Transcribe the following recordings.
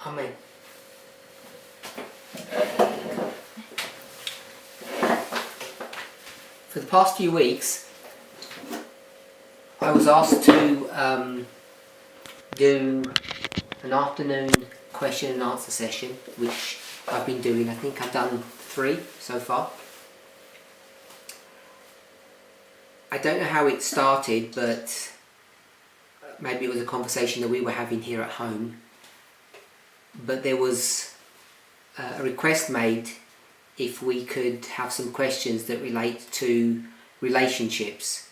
Amen. For the past few weeks, I was asked to do an afternoon question and answer session, which I've been doing. I think I've done 3 so far. I don't know how it started, but maybe it was a conversation that we were having here at home. But there was a request made if we could have some questions that relate to relationships,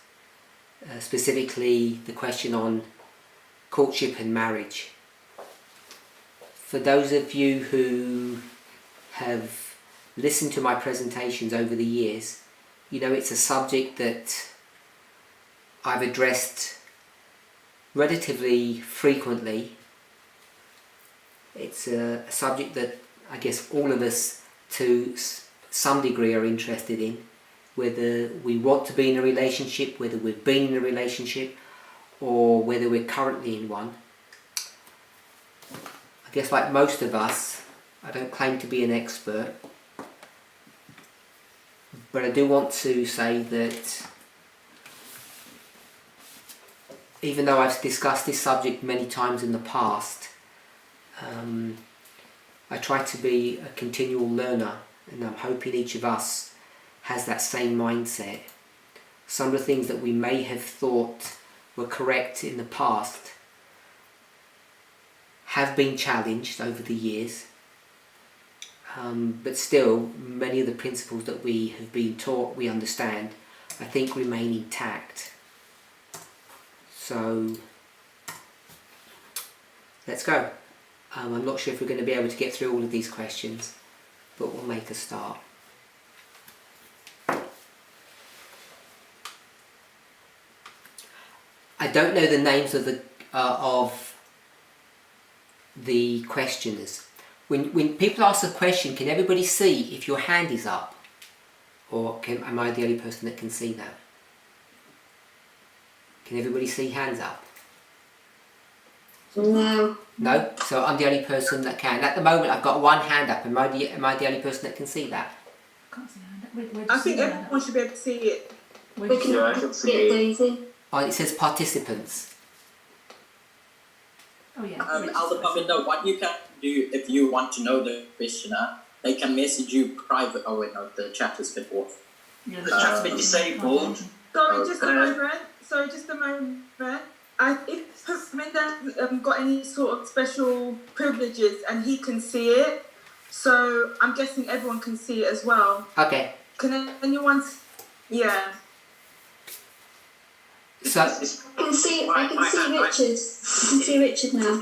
specifically the question on courtship and marriage. For those of you who have listened to my presentations over the years, you know it's a subject that I've addressed relatively frequently. It's a subject that I guess all of us to some degree are interested in, whether we want to be in a relationship, whether we've been in a relationship, or whether we're currently in one. I guess like most of us, I don't claim to be an expert, but I do want to say that even though I've discussed this subject many times in the past, I try to be a continual learner, and I'm hoping each of us has that same mindset. Some of the things that we may have thought were correct in the past have been challenged over the years, but still many of the principles that we have been taught, we understand, I think remain intact. So let's go. I'm not sure if we're going to be able to get through all of these questions, but we'll make a start. I don't know the names of the questioners. When people ask a question, can everybody see if your hand is up? Or am I the only person that can see that? Can everybody see hands up? No. No? So I'm the only person that can. At the moment I've got one hand up. Am I the only person that can see that? I can't see a hand up. I think everyone should be able to see it. We can see it, Daisy. Oh, it says participants. Oh yeah. Elder Parminder, what you can do if you want to know the questioner, they can message you private. Oh wait, no, the chat has been off. Yeah, The chat's been disabled. Sorry, just a moment. If Parminder got any sort of special privileges and he can see it, so I'm guessing everyone can see it as well. Okay. Can anyone? Yeah. So I can see Richard. I can see Richard now.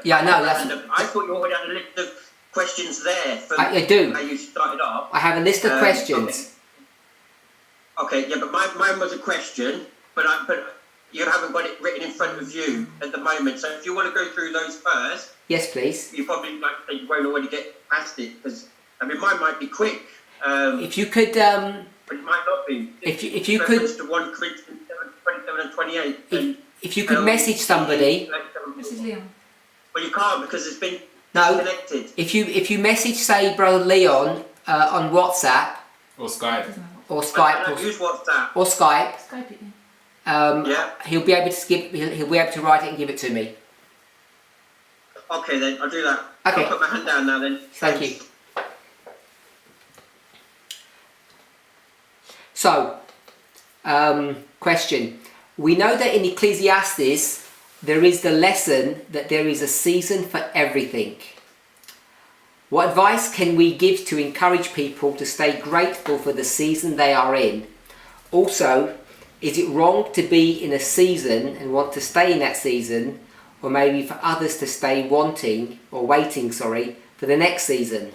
yeah, no, that's. I thought you already had a list of questions there. I do. How you started off. I have a list of questions. Okay, yeah, but mine was a question, but you haven't got it written in front of you at the moment. So if you want to go through those first, Yes, please. you probably you won't already get past it because mine might be quick. If you could, But it might not be. if you could, To 1 Corinthians 7:27 and 28. if you could message somebody. This is Leon. Well, you can't because it's been No. disconnected. If you message, say, Brother Leon on WhatsApp Or Skype. or I Skype don't use WhatsApp. or Skype, Skype it in. Yeah. he'll be able to he'll be able to write it and give it to me. Okay, then I'll do that. Okay. I'll put my hand down now then. Thank you. So, question. We know that in Ecclesiastes there is the lesson that there is a season for everything. What advice can we give to encourage people to stay grateful for the season they are in? Also, is it wrong to be in a season and want to stay in that season, or maybe for others to stay waiting for the next season?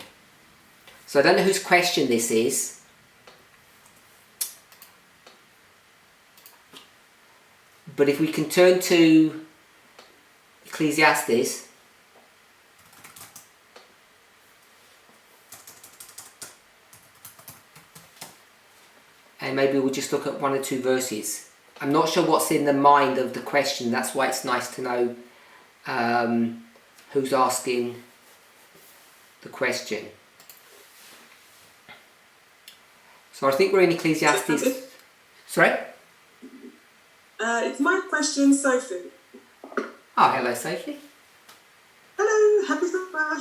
So I don't know whose question this is. But if we can turn to Ecclesiastes, and maybe we'll just look at 1 or 2 verses. I'm not sure what's in the mind of the question, that's why it's nice to know who's asking the question. So I think we're in Ecclesiastes. Sorry? It's my question, Sophie. Oh, hello, Sophie. Hello, happy summer.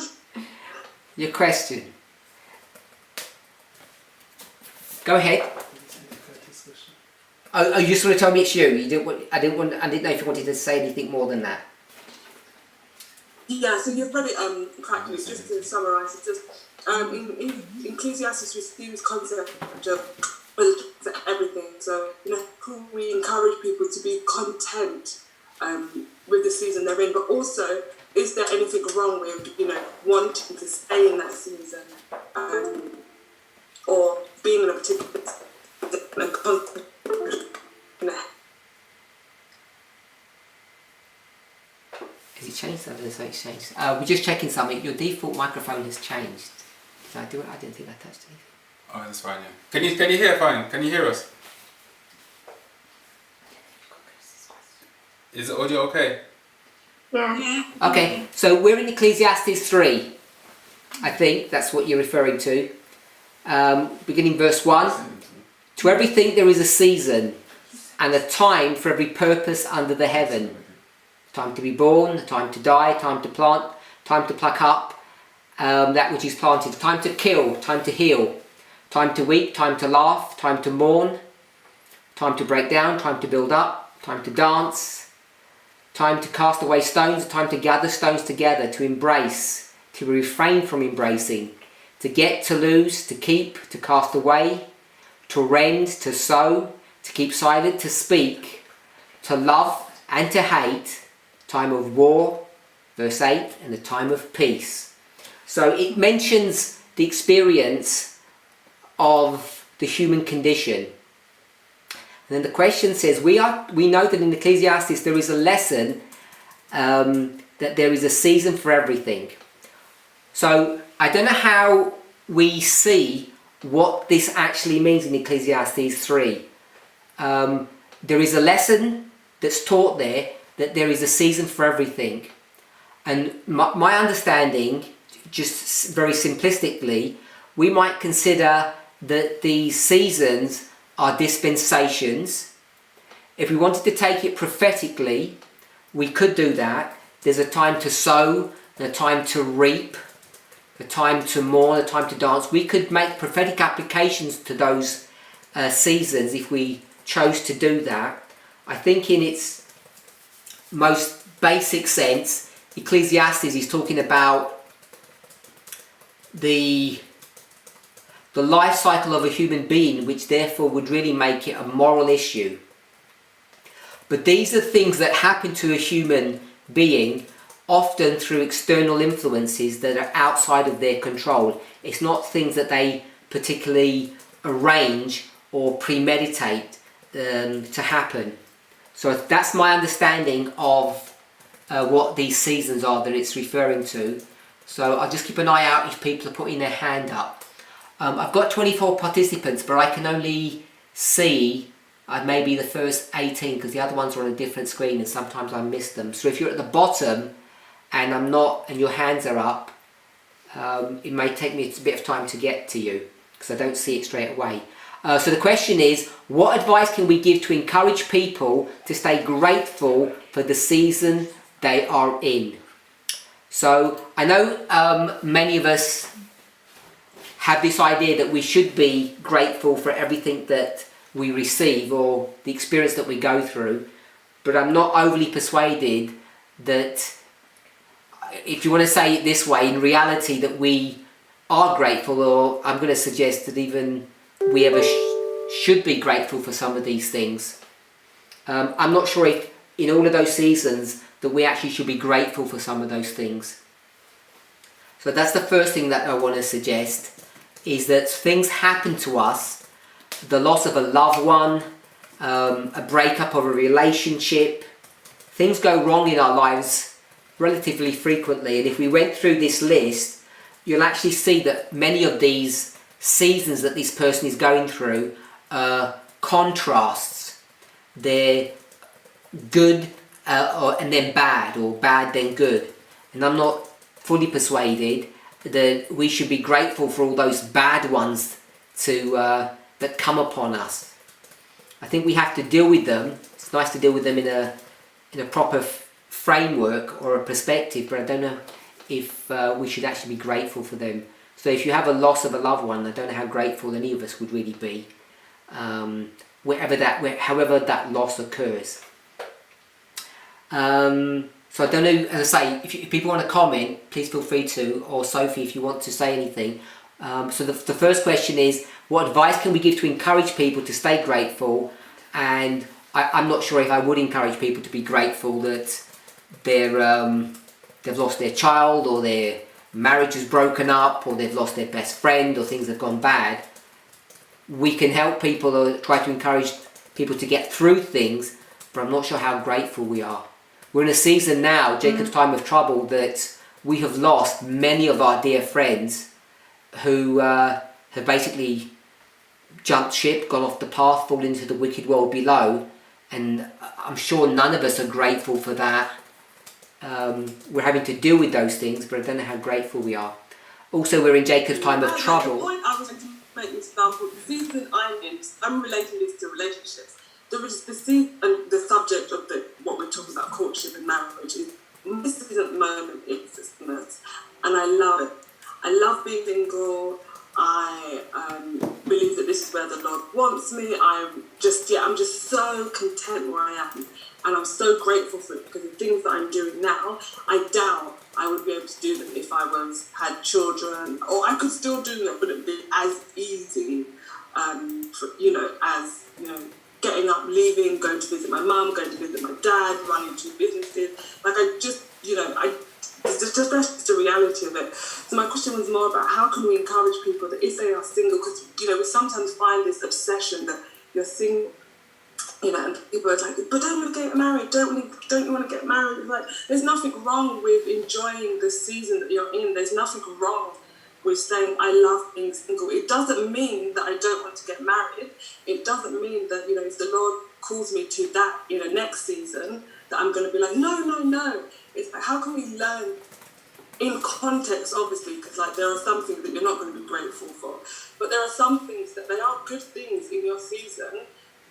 Your question. Go ahead. Oh, you just want to tell me it's you. You didn't. I didn't know if you wanted to say anything more than that. Yeah, so you've read it correctly. Just to summarise, it's just in Ecclesiastes we see this concept of everything. So we encourage people to be content with the season they're in, but also, is there anything wrong with wanting to stay in that season or being in a particular content? Has it changed? I don't know if it's changed. We're just checking something. Your default microphone has changed. Did I do it? I didn't think I touched anything. Oh, that's fine, yeah. Can you hear fine? Can you hear us? Is the audio okay? Yeah. Okay, so we're in Ecclesiastes 3. I think that's what you're referring to. Beginning verse 1. To everything there is a season and a time for every purpose under the heaven. Time to be born, time to die, time to plant, time to pluck up that which is planted. Time to kill, time to heal. Time to weep, time to laugh, time to mourn. Time to break down, time to build up. Time to dance. Time to cast away stones, time to gather stones together, to embrace, to refrain from embracing, to get, to lose, to keep, to cast away, to rend, to sow, to keep silent, to speak, to love and to hate, time of war, verse 8, and the time of peace. So it mentions the experience of the human condition. And then the question says, we know that in Ecclesiastes there is a lesson that there is a season for everything. So I don't know how we see what this actually means in Ecclesiastes 3. There is a lesson that's taught there that there is a season for everything. And my understanding, just very simplistically, we might consider that these seasons are dispensations. If we wanted to take it prophetically, we could do that. There's a time to sow, and a time to reap, a time to mourn, a time to dance. We could make prophetic applications to those seasons if we chose to do that. I think in its most basic sense, Ecclesiastes is talking about the life cycle of a human being, which therefore would really make it a moral issue. But these are things that happen to a human being, often through external influences that are outside of their control. It's not things that they particularly arrange or premeditate to happen. So that's my understanding of what these seasons are that it's referring to. So I'll just keep an eye out if people are putting their hand up. I've got 24 participants, but I can only see maybe the first 18 because the other ones are on a different screen and sometimes I miss them. So if you're at the bottom and I'm not, and your hands are up, it may take me a bit of time to get to you because I don't see it straight away. So the question is, what advice can we give to encourage people to stay grateful for the season they are in? So I know many of us have this idea that we should be grateful for everything that we receive or the experience that we go through, but I'm not overly persuaded that, if you want to say it this way, in reality that we are grateful, or I'm going to suggest that even we ever should be grateful for some of these things. I'm not sure if in all of those seasons that we actually should be grateful for some of those things. So that's the first thing that I want to suggest, is that things happen to us, the loss of a loved one, a breakup of a relationship, things go wrong in our lives relatively frequently, and if we went through this list, you'll actually see that many of these seasons that this person is going through are contrasts. They're good and then bad, or bad then good. and I'm not fully persuaded that we should be grateful for all those bad ones that come upon us. I think we have to deal with them. It's nice to deal with them in a proper framework or a perspective, but I don't know if we should actually be grateful for them. So if you have a loss of a loved one, I don't know how grateful any of us would really be, however that loss occurs. So I don't know, as I say, if people want to comment, please feel free to, or Sophie, if you want to say anything. So the first question is, what advice can we give to encourage people to stay grateful? And I'm not sure if I would encourage people to be grateful that they've lost their child, or their marriage is broken up, or they've lost their best friend, or things have gone bad. We can help people or try to encourage people to get through things, but I'm not sure how grateful we are. We're in a season now, Jacob's time of trouble, that we have lost many of our dear friends who have basically jumped ship, gone off the path, fallen into the wicked world below, and I'm sure none of us are grateful for that. We're having to deal with those things, but I don't know how grateful we are. Also, we're in Jacob's time of trouble. The point I was going to make an example, the season I'm in, I'm relating this to relationships. There is the season, and the subject of what we're talking about, courtship and marriage, is this season at the moment is Christmas, and I love it. I love being single. I believe that this is where the Lord wants me. I'm just so content where I am, and I'm so grateful for it, because the things that I'm doing now, I doubt I would be able to do them if I had children, or I could still do them, but it'd be as easy, as getting up, leaving, going to visit my mum, going to visit my dad, running two businesses. Like that's just the reality of it. So my question was more about how can we encourage people that if they are single, because we sometimes find this obsession that you're single, and people are like, but don't want to get married, don't you want to get married? It's like, there's nothing wrong with enjoying the season that you're in. There's nothing wrong with saying I love being single. It doesn't mean that I don't want to get married. It doesn't mean that if the Lord calls me to that next season, that I'm going to be like no. It's like, how can we learn in context, obviously, because there are some things that you're not going to be grateful for, but there are some things that they are good things in your season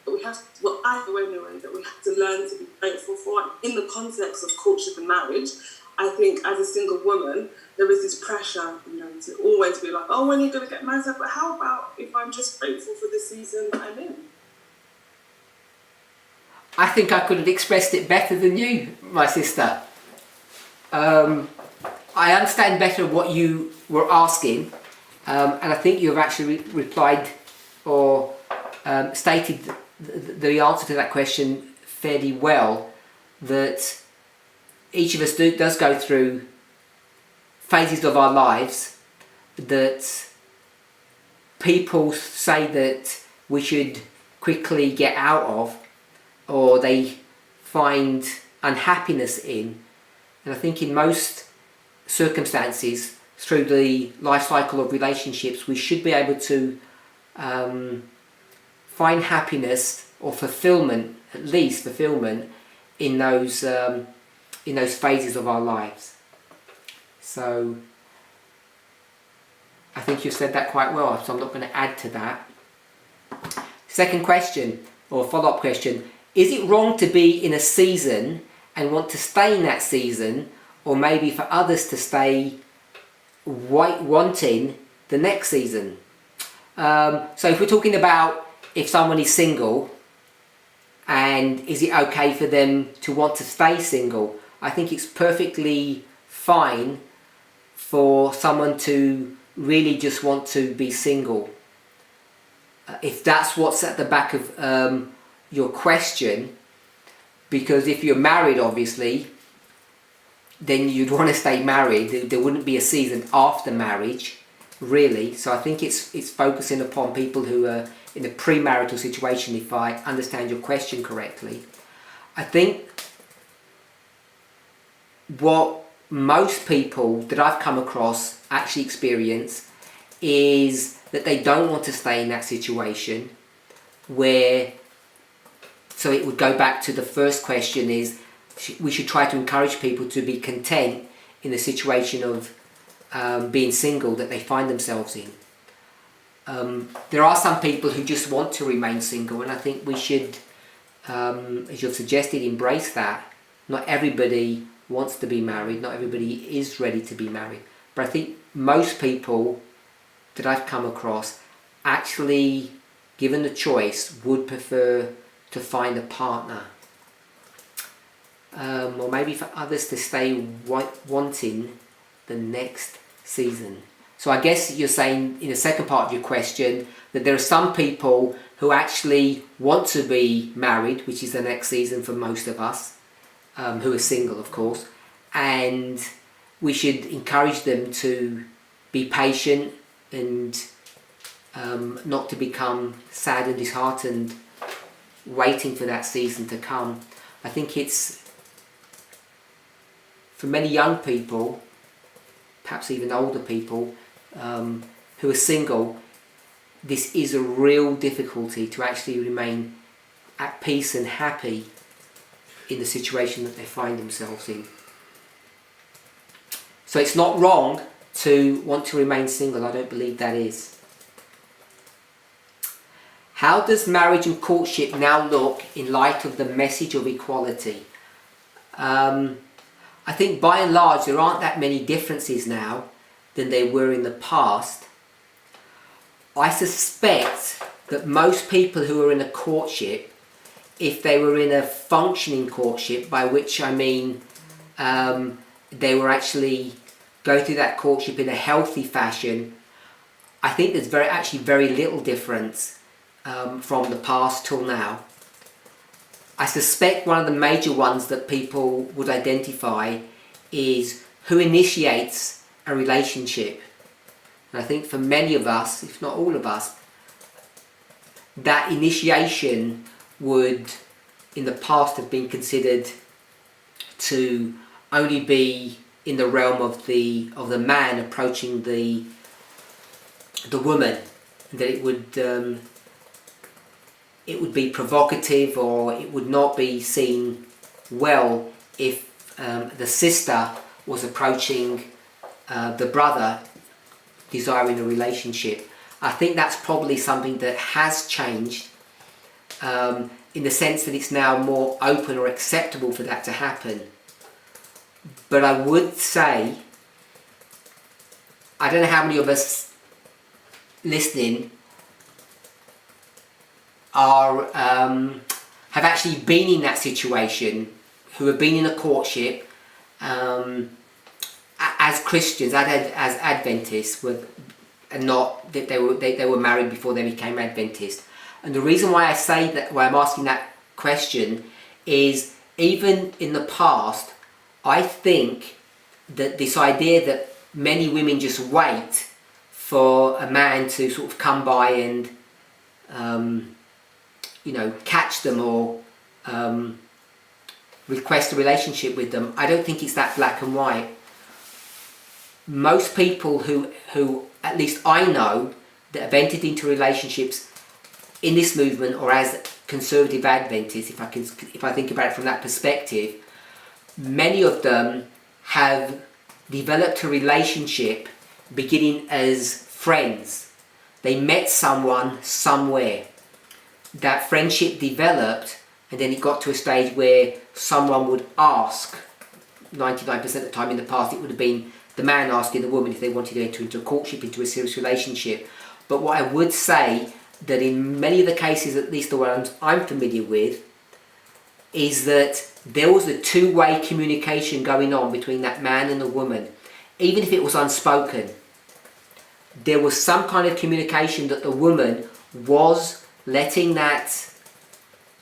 that we have that we have to learn to be grateful for in the context of courtship and marriage. I think as a single woman, there is this pressure, to always be like, oh, when are you going to get married? But how about if I'm just grateful for the season that I'm in? I think I could have expressed it better than you, my sister. I understand better what you were asking, and I think you have actually replied or stated the answer to that question fairly well, that each of us does go through phases of our lives that people say that we should quickly get out of, or they find unhappiness in. And I think in most circumstances, through the life cycle of relationships, we should be able to find happiness or fulfillment, at least fulfillment, in those phases of our lives. So I think you've said that quite well, so I'm not going to add to that. Second question, or follow-up question: is it wrong to be in a season and want to stay in that season, or maybe for others to stay wanting the next season? So if we're talking about if someone is single, and is it okay for them to want to stay single, I think it's perfectly fine for someone to really just want to be single. If that's what's at the back of your question, because if you're married, obviously, then you'd want to stay married. There wouldn't be a season after marriage, really. So I think it's focusing upon people who are in a premarital situation, if I understand your question correctly. I think what most people that I've come across actually experience is that they don't want to stay in that situation where, so it would go back to the first question, is we should try to encourage people to be content in the situation of being single that they find themselves in. There are some people who just want to remain single, and I think we should, as you've suggested, embrace that. Not everybody wants to be married, not everybody is ready to be married, but I think most people that I've come across actually, given the choice, would prefer to find a partner. Or maybe for others to stay wanting the next season. So I guess you're saying in the second part of your question that there are some people who actually want to be married, which is the next season for most of us, who are single of course, and we should encourage them to be patient and not to become sad and disheartened waiting for that season to come. I think it's, for many young people, perhaps even older people who are single, this is a real difficulty to actually remain at peace and happy in the situation that they find themselves in. So it's not wrong to want to remain single, I don't believe that is. How does marriage and courtship now look in light of the message of equality? I think by and large there aren't that many differences now than there were in the past. I suspect that most people who are in a courtship, if they were in a functioning courtship, by which I mean they were actually going through that courtship in a healthy fashion, I think there's very little difference from the past till now. I suspect one of the major ones that people would identify is who initiates a relationship. And I think for many of us, if not all of us, that initiation would in the past have been considered to only be in the realm of the man approaching the woman, and that it would be provocative, or it would not be seen well if the sister was approaching the brother desiring a relationship. I think that's probably something that has changed in the sense that it's now more open or acceptable for that to happen. But I would say, I don't know how many of us listening are have actually been in that situation, who have been in a courtship as Christians, as Adventists, and not that they were married before they became Adventist. And the reason why I say that, why I'm asking that question, is even in the past, I think that this idea that many women just wait for a man to sort of come by and catch them or request a relationship with them, I don't think it's that black and white. Most people who at least I know that have entered into relationships in this movement or as conservative Adventists, if I think about it from that perspective, many of them have developed a relationship beginning as friends. They met someone somewhere. That friendship developed, and then it got to a stage where someone would ask. 99% of the time in the past it would have been the man asking the woman if they wanted to enter into a courtship, into a serious relationship. But what I would say, that in many of the cases, at least the ones I'm familiar with, is that there was a two-way communication going on between that man and the woman. Even if it was unspoken, there was some kind of communication that the woman was letting that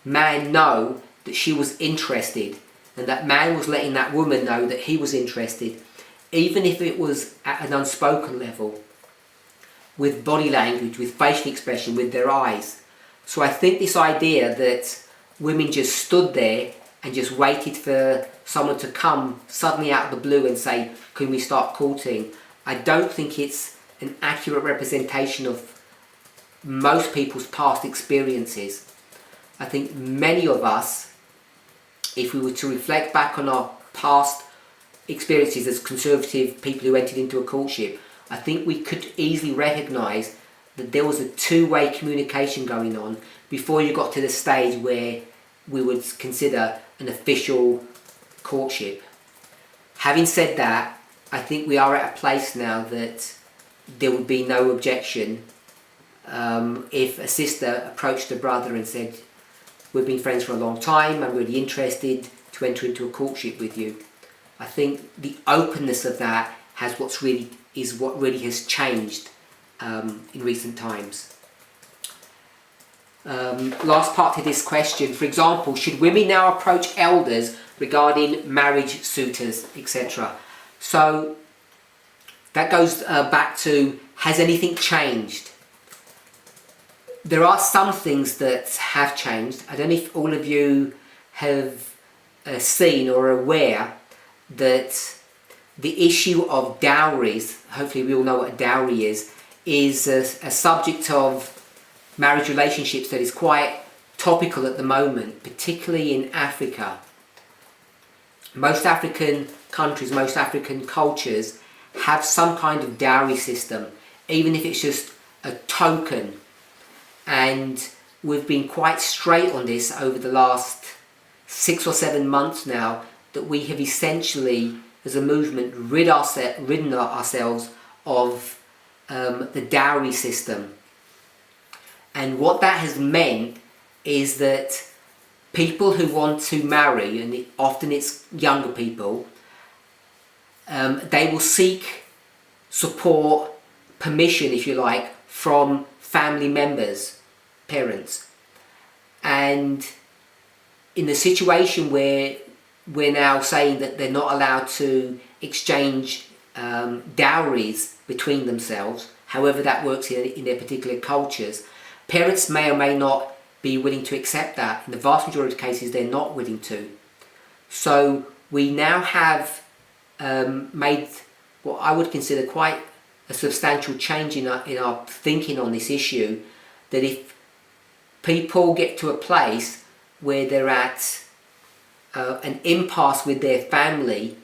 man know that she was interested, and that man was letting that woman know that he was interested, even if it was at an unspoken level, with body language, with facial expression, with their eyes. So I think this idea that women just stood there and just waited for someone to come suddenly out of the blue and say, can we start courting? I don't think it's an accurate representation of most people's past experiences. I think many of us, if we were to reflect back on our past experiences as conservative people who entered into a courtship, I think we could easily recognise that there was a two-way communication going on before you got to the stage where we would consider an official courtship. Having said that, I think we are at a place now that there would be no objection if a sister approached a brother and said, we've been friends for a long time, I'm really interested to enter into a courtship with you. I think the openness of that what really has changed in recent times. Last part to this question, for example, should women now approach elders regarding marriage suitors, etc.? So that goes back to, has anything changed? There are some things that have changed. I don't know if all of you have seen or are aware that the issue of dowries, hopefully we all know what a dowry is a subject of marriage relationships that is quite topical at the moment, particularly in Africa. Most African countries, most African cultures have some kind of dowry system, even if it's just a token. And we've been quite straight on this over the last 6 or 7 months now, that we have essentially, as a movement, ridden ourselves of the dowry system. And what that has meant is that people who want to marry, and often it's younger people, they will seek support, permission, if you like, from family members, parents. And in a situation where we're now saying that they're not allowed to exchange dowries between themselves, however that works in their particular cultures, parents may or may not be willing to accept that. In the vast majority of cases, they're not willing to. So we now have made what I would consider quite a substantial change in our thinking on this issue, that if people get to a place where they're at an impasse with their family,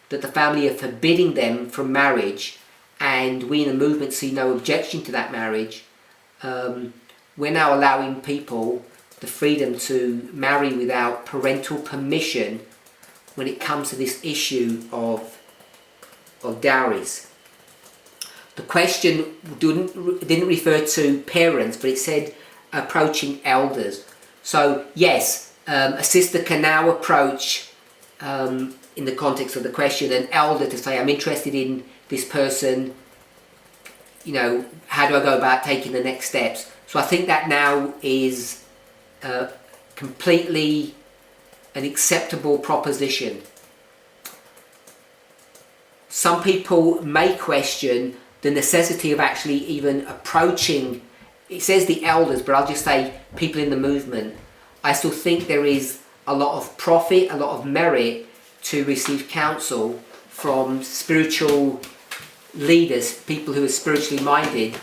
that the family are forbidding them from marriage, and we in the movement see no objection to that marriage, we're now allowing people the freedom to marry without parental permission when it comes to this issue of dowries. The question didn't refer to parents, but it said approaching elders. So yes, a sister can now approach, in the context of the question, an elder to say, I'm interested in this person, how do I go about taking the next steps? So I think that now is completely an acceptable proposition. Some people may question the necessity of actually even approaching, it says the elders, but I'll just say people in the movement. I still think there is a lot of profit, a lot of merit to receive counsel from spiritual leaders, people who are spiritually minded.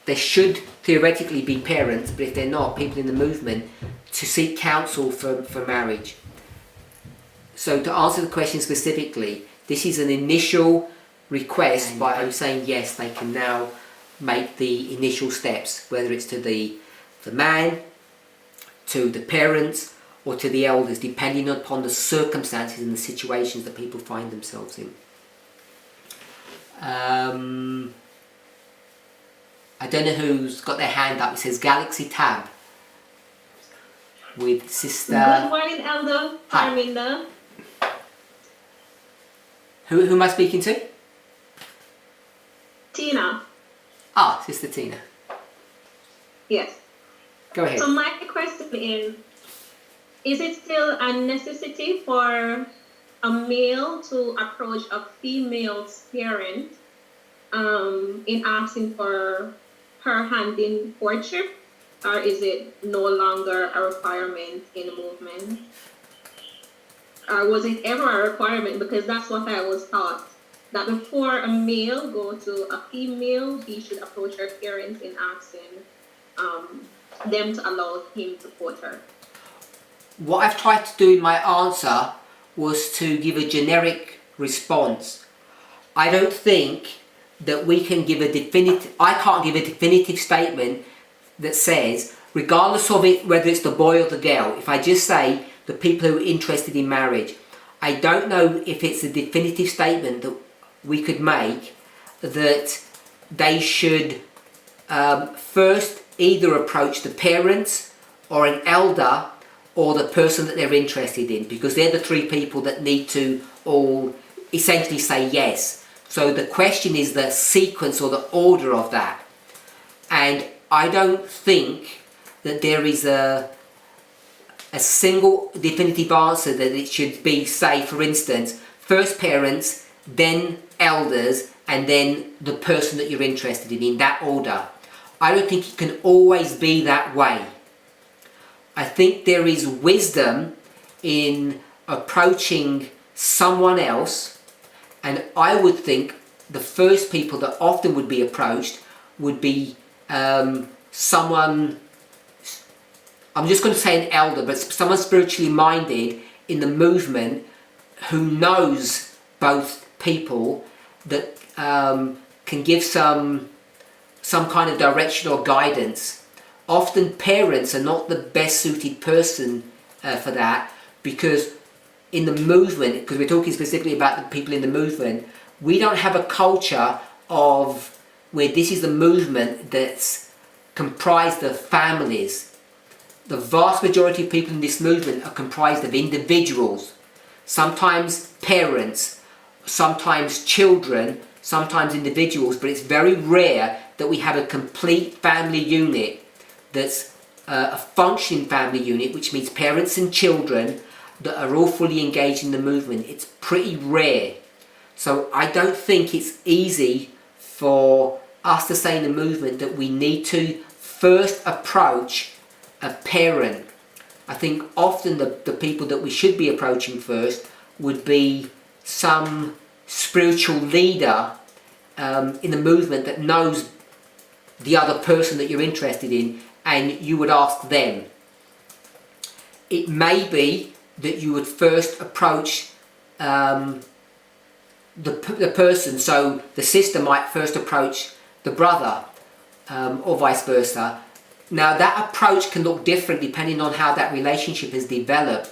They should theoretically be parents, but if they're not, people in the movement, to seek counsel for marriage. So to answer the question specifically, this is an initial request, but I'm saying yes, they can now make the initial steps, whether it's to the man, to the parents, or to the elders, depending upon the circumstances and the situations that people find themselves in. I don't know who's got their hand up. It says Galaxy Tab with Sister. Good morning, Elder Parminder. Who am I speaking to? Tina. Ah, Sister Tina. Yes. Go ahead. So my question is it still a necessity for a male to approach a female's parent in asking for her hand in courtship, or is it no longer a requirement in the movement? Or was it ever a requirement? Because that's what I was taught, that before a male go to a female, he should approach her parents in asking them to allow him to court her. What I've tried to do in my answer was to give a generic response. I don't think that we can give I can't give a definitive statement that says, regardless of it, whether it's the boy or the girl, if I just say the people who are interested in marriage, I don't know if it's a definitive statement that we could make that they should first either approach the parents or an elder or the person that they're interested in, because they're the three people that need to all essentially say yes. So the question is the sequence or the order of that. And I don't think that there is a single definitive answer that it should be, say, for instance, first parents, then elders, and then the person that you're interested in that order. I don't think it can always be that way. I think there is wisdom in approaching someone else, and I would think the first people that often would be approached would be someone, I'm just going to say an elder, but someone spiritually minded in the movement who knows both people, that can give some kind of direction or guidance. Often parents are not the best suited person for that, because in the movement, because we're talking specifically about the people in the movement, we don't have a culture of where this is a movement that's comprised of families. The vast majority of people in this movement are comprised of individuals, sometimes parents, sometimes children, sometimes individuals, but it's very rare that we have a complete family unit that's a functioning family unit, which means parents and children that are all fully engaged in the movement. It's pretty rare. So I don't think it's easy for us to say in the movement that we need to first approach a parent. I think often the people that we should be approaching first would be some spiritual leader in the movement that knows the other person that you're interested in, and you would ask them. It may be that you would first approach the person, so the sister might first approach the brother, or vice versa. Now that approach can look different depending on how that relationship has developed,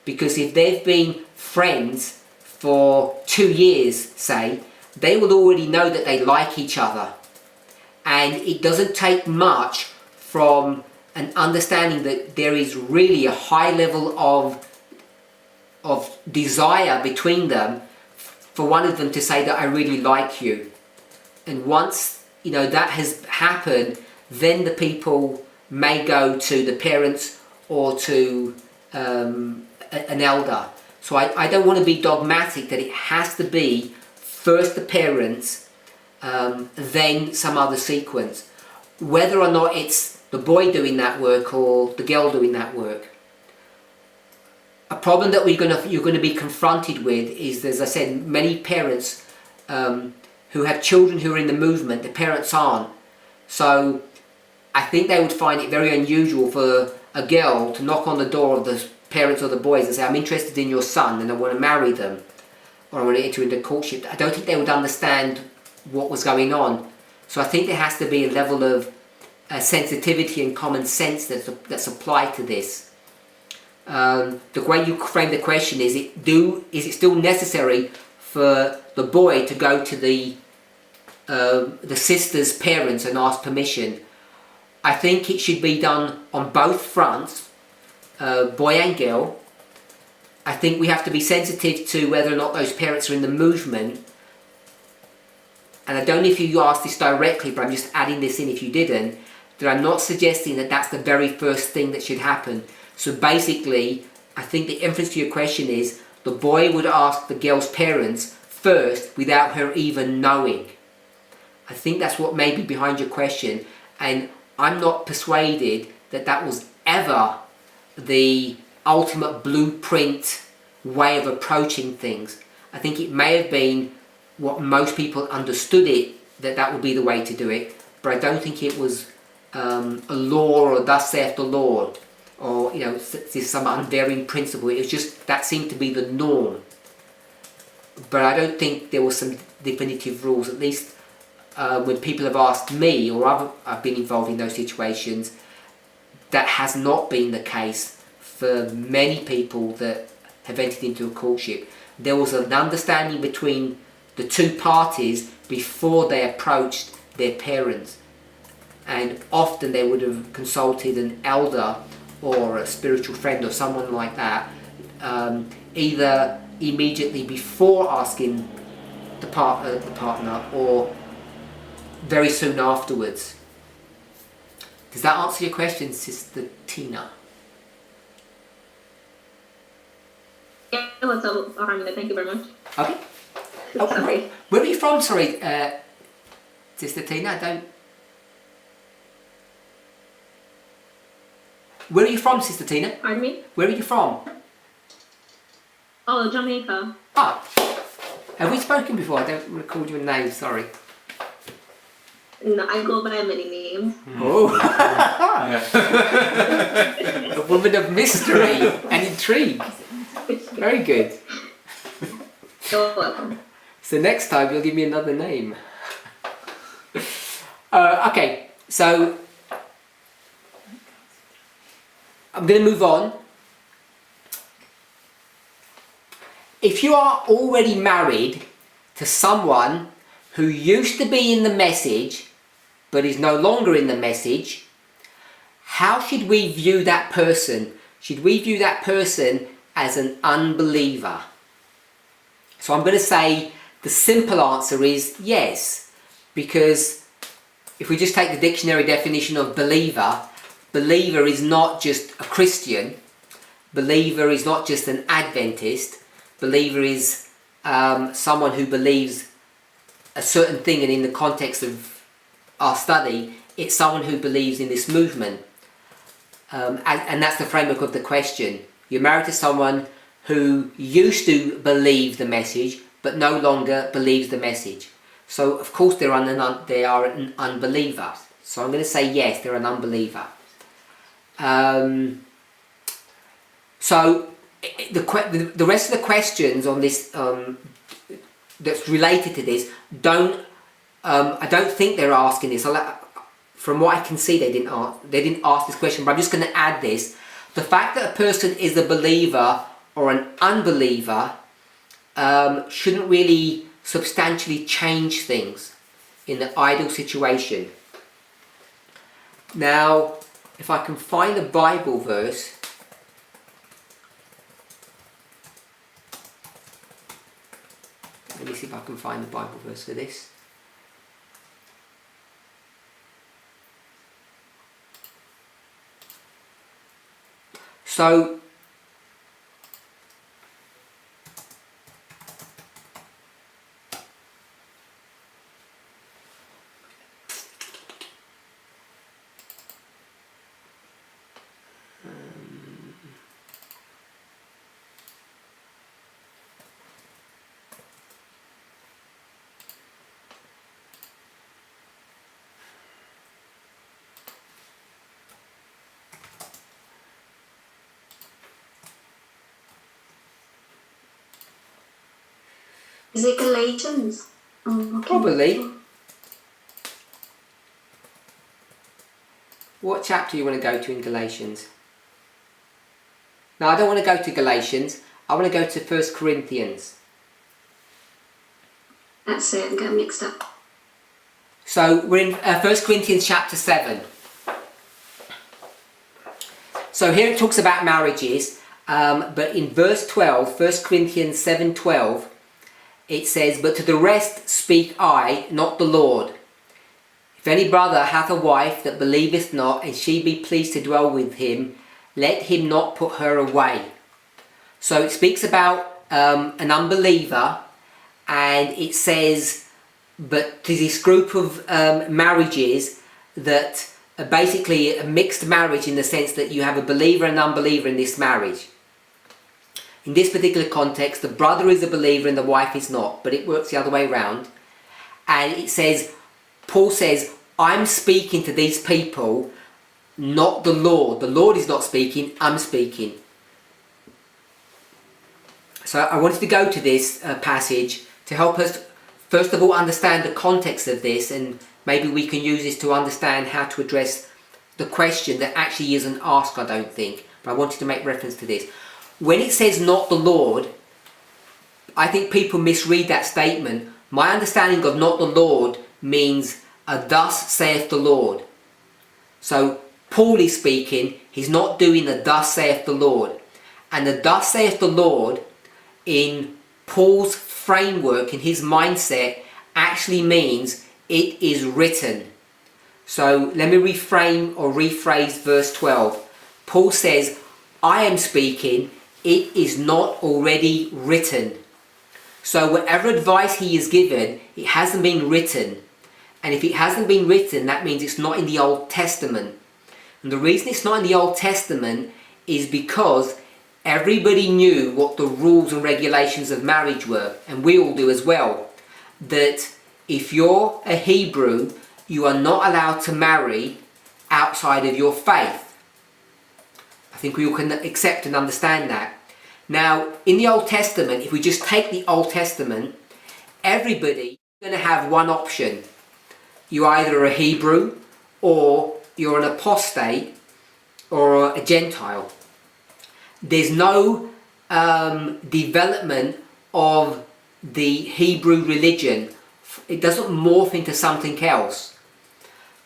because if they've been friends for 2 years, say, they will already know that they like each other, and it doesn't take much from an understanding that there is really a high level of desire between them for one of them to say that I really like you. And once that has happened, then the people may go to the parents or to an elder. So I don't want to be dogmatic that it has to be first the parents, then some other sequence. Whether or not it's the boy doing that work or the girl doing that work. A problem that you're going to be confronted with is, as I said, many parents who have children who are in the movement, the parents aren't. So I think they would find it very unusual for a girl to knock on the door of the parents or the boys and say, I'm interested in your son and I want to marry them, or I want to enter into courtship. I don't think they would understand what was going on. So I think there has to be a level of sensitivity and common sense that's applied to this. The way you frame the question is it still necessary for the boy to go to the sister's parents and ask permission? I think it should be done on both fronts, boy and girl. I think we have to be sensitive to whether or not those parents are in the movement. And I don't know if you asked this directly, but I'm just adding this in if you didn't, that I'm not suggesting that that's the very first thing that should happen. So basically, I think the inference to your question is the boy would ask the girl's parents first without her even knowing. I think that's what may be behind your question, and I'm not persuaded that that was ever the ultimate blueprint way of approaching things. I think it may have been what most people understood it, that would be the way to do it, but I don't think it was a law or thus saith the Lord, or some unvarying principle. It was just that seemed to be the norm. but I don't think there was some definitive rules, at least when people have asked me, or I've been involved in those situations. That has not been the case for many people that have entered into a courtship. There was an understanding between the two parties before they approached their parents, and often they would have consulted an elder or a spiritual friend or someone like that, either immediately before asking the partner or very soon afterwards. Does that answer your question, Sister Tina? Yeah, what's up, Parminder? Thank you very much. Okay. Sorry. Where are you from? Sorry, Sister Tina. Where are you from, Sister Tina? Pardon me? Where are you from? Oh, Jamaica. Ah, have we spoken before? I don't recall your name. Sorry. No, I go by many names. Oh, a woman of mystery and intrigue. Very good. You're welcome. So next time you'll give me another name. Okay, so I'm going to move on. If you are already married to someone who used to be in the message but is no longer in the message, how should we view that person? Should we view that person as an unbeliever? So I'm going to say the simple answer is yes, because if we just take the dictionary definition of believer, believer is not just a Christian, believer is not just an Adventist, believer is someone who believes a certain thing, and in the context of our study, it's someone who believes in this movement. And that's the framework of the question. You're married to someone who used to believe the message, but no longer believes the message. So, of course, they are an unbeliever. So I'm going to say yes, they're an unbeliever. So the rest of the questions on this that's related to this I don't think they're asking this. From what I can see, they didn't ask this question. But I'm just going to add this: the fact that a person is a believer or an unbeliever shouldn't really substantially change things in the ideal situation. Now, if I can find a Bible verse. Let me see if I can find the Bible verse for this. So, Is it Galatians? Oh, okay. Probably. What chapter you want to go to in Galatians? No, I don't want to go to Galatians. I want to go to 1 Corinthians. That's it, I'm getting mixed up. So we're in 1 Corinthians chapter 7. So here it talks about marriages, but in verse 12, 1 Corinthians 7:12, it says, "But to the rest speak I, not the Lord. If any brother hath a wife that believeth not, and she be pleased to dwell with him, let him not put her away." So it speaks about an unbeliever, and it says, but to this group of marriages that are basically a mixed marriage, in the sense that you have a believer and unbeliever in this marriage. In this particular context, the brother is a believer and the wife is not, but it works the other way around. And it says, Paul says, I'm speaking to these people, not the Lord. The Lord is not speaking, I'm speaking. So I wanted to go to this passage to help us, first of all, understand the context of this, and maybe we can use this to understand how to address the question that actually isn't asked, I don't think. But I wanted to make reference to this. When it says not the Lord, I think people misread that statement. My understanding of not the Lord means a thus saith the Lord. So Paul is speaking, he's not doing a thus saith the Lord. And the thus saith the Lord in Paul's framework, in his mindset, actually means it is written. So let me reframe or rephrase verse 12. Paul says, I am speaking, it is not already written. So whatever advice he is given, it hasn't been written. And if it hasn't been written, that means it's not in the Old Testament. And the reason it's not in the Old Testament is because everybody knew what the rules and regulations of marriage were, and we all do as well. That if you're a Hebrew, you are not allowed to marry outside of your faith. I think we all can accept and understand that. Now, in the Old Testament, if we just take the Old Testament, everybody is going to have one option. You're either a Hebrew, or you're an apostate, or a Gentile. There's no development of the Hebrew religion. It doesn't morph into something else.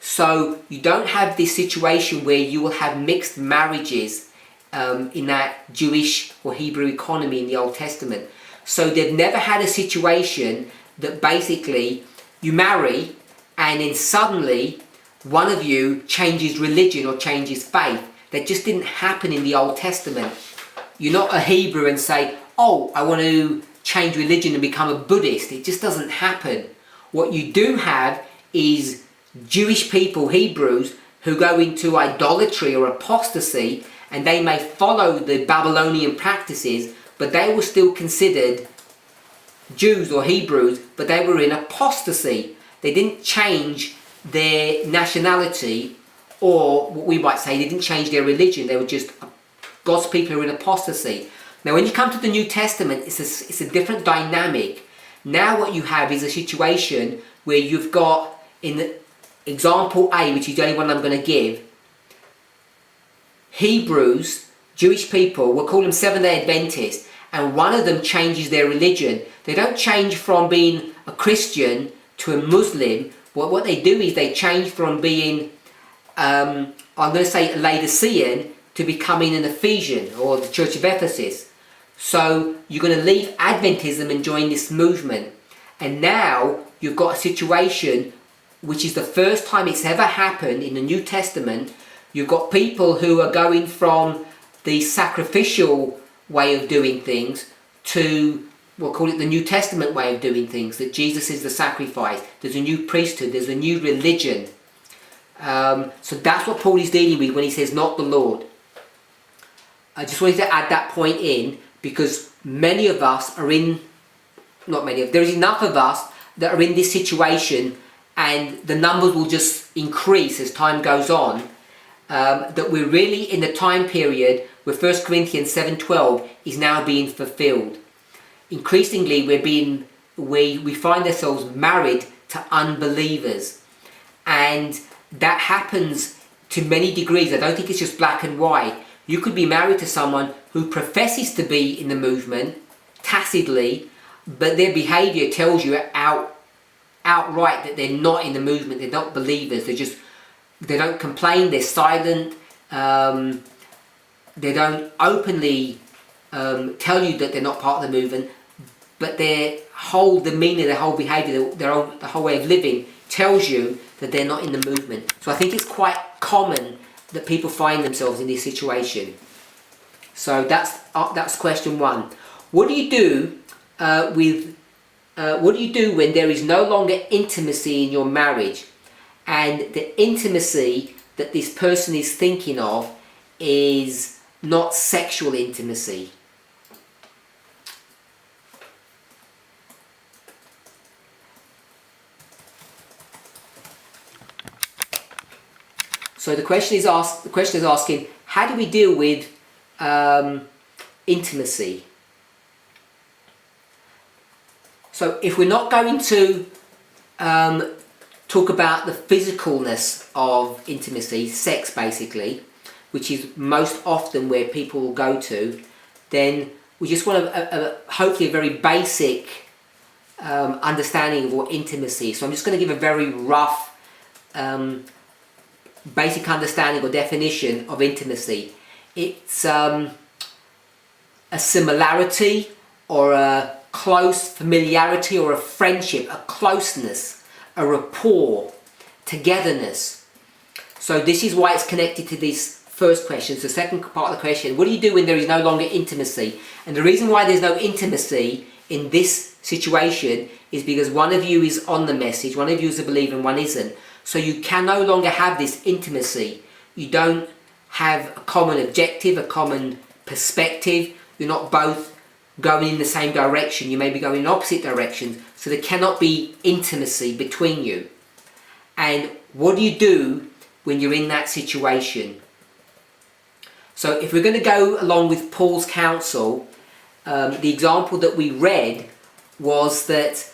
So you don't have this situation where you will have mixed marriages in that Jewish or Hebrew economy in the Old Testament. So they've never had a situation that basically you marry and then suddenly one of you changes religion or changes faith. That just didn't happen in the Old Testament. You're not a Hebrew and say, oh, I want to change religion and become a Buddhist. It just doesn't happen. What you do have is Jewish people, Hebrews, who go into idolatry or apostasy, and they may follow the Babylonian practices, but they were still considered Jews or Hebrews, but they were in apostasy. They didn't change their nationality, or what we might say, they didn't change their religion. They were just God's people who are in apostasy. Now when you come to the New Testament, it's a different dynamic. Now what you have is a situation where you've got, in the example A, which is the only one I'm going to give, Hebrews, Jewish people, we'll call them Seventh-day Adventists, and one of them changes their religion. They don't change from being a Christian to a Muslim. What they do is they change from being, I'm going to say, a Laodicean to becoming an Ephesian, or the Church of Ephesus. So you're going to leave Adventism and join this movement. And now you've got a situation which is the first time it's ever happened in the New Testament. You've got people who are going from the sacrificial way of doing things to, we'll call it the New Testament way of doing things, that Jesus is the sacrifice. There's a new priesthood, there's a new religion. So that's what Paul is dealing with when he says not the Lord. I just wanted to add that point in, because many of us are in, not many of, there is enough of us that are in this situation, and the numbers will just increase as time goes on, that we're really in the time period where 1 Corinthians 7:12 is now being fulfilled. Increasingly we find ourselves married to unbelievers, and that happens to many degrees. I don't think it's just black and white. You could be married to someone who professes to be in the movement tacitly, but their behaviour tells you outright that they're not in the movement, they're not believers. They don't complain, they're silent, they don't openly tell you that they're not part of the movement, but their whole demeanour, their whole behaviour, the whole way of living tells you that they're not in the movement. So I think it's quite common that people find themselves in this situation. So that's question one. What do you do when there is no longer intimacy in your marriage, and the intimacy that this person is thinking of is not sexual intimacy? So the question is asking, how do we deal with intimacy? So if we're not going to talk about the physicalness of intimacy, sex basically, which is most often where people will go to, then we just want hopefully a very basic understanding of what intimacy is. So I'm just going to give a very rough basic understanding or definition of intimacy. It's a similarity or a close familiarity or a friendship, a closeness, a rapport, togetherness. So this is why it's connected to this first question. So the second part of the question, what do you do when there is no longer intimacy? And the reason why there's no intimacy in this situation is because one of you is on the message, one of you is a believer and one isn't. So you can no longer have this intimacy. You don't have a common objective, a common perspective. You're not both going in the same direction. You may be going in opposite directions. So there cannot be intimacy between you. And what do you do when you're in that situation? So if we're going to go along with Paul's counsel, the example that we read was that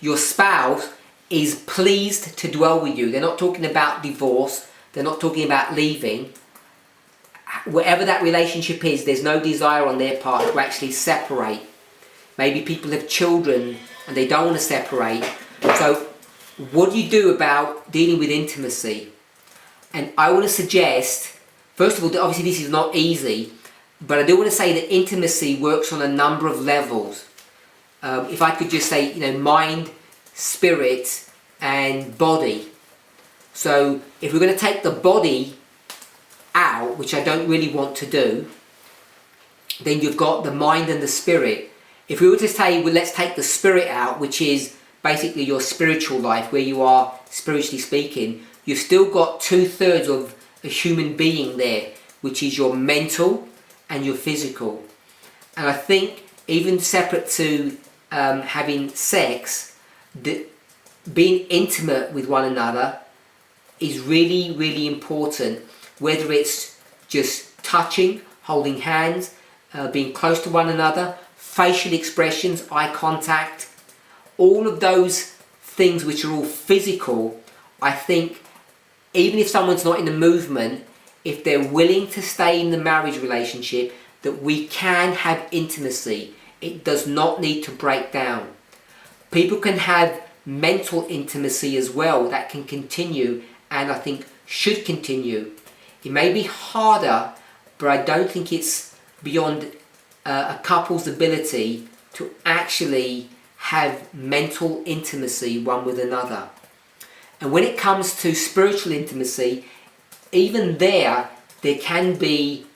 your spouse is pleased to dwell with you. They're not talking about divorce. They're not talking about leaving. Whatever that relationship is, there's no desire on their part to actually separate. Maybe people have children and they don't want to separate. So what do you do about dealing with intimacy? And I want to suggest, first of all, obviously this is not easy, but I do want to say that intimacy works on a number of levels. If I could just say, mind, spirit, and body. So if we're going to take the body out, which I don't really want to do, then you've got the mind and the spirit. If we were to say, well, let's take the spirit out, which is basically your spiritual life, where you are spiritually speaking, you've still got 2/3 of a human being there, which is your mental and your physical. And I think even separate to having sex, being intimate with one another is really, really important. Whether it's just touching, holding hands, being close to one another, facial expressions, eye contact, all of those things which are all physical, I think even if someone's not in the movement, if they're willing to stay in the marriage relationship, that we can have intimacy. It does not need to break down. People can have mental intimacy as well that can continue, and I think should continue. It may be harder, but I don't think it's beyond a couple's ability to actually have mental intimacy one with another. And when it comes to spiritual intimacy, even there can be,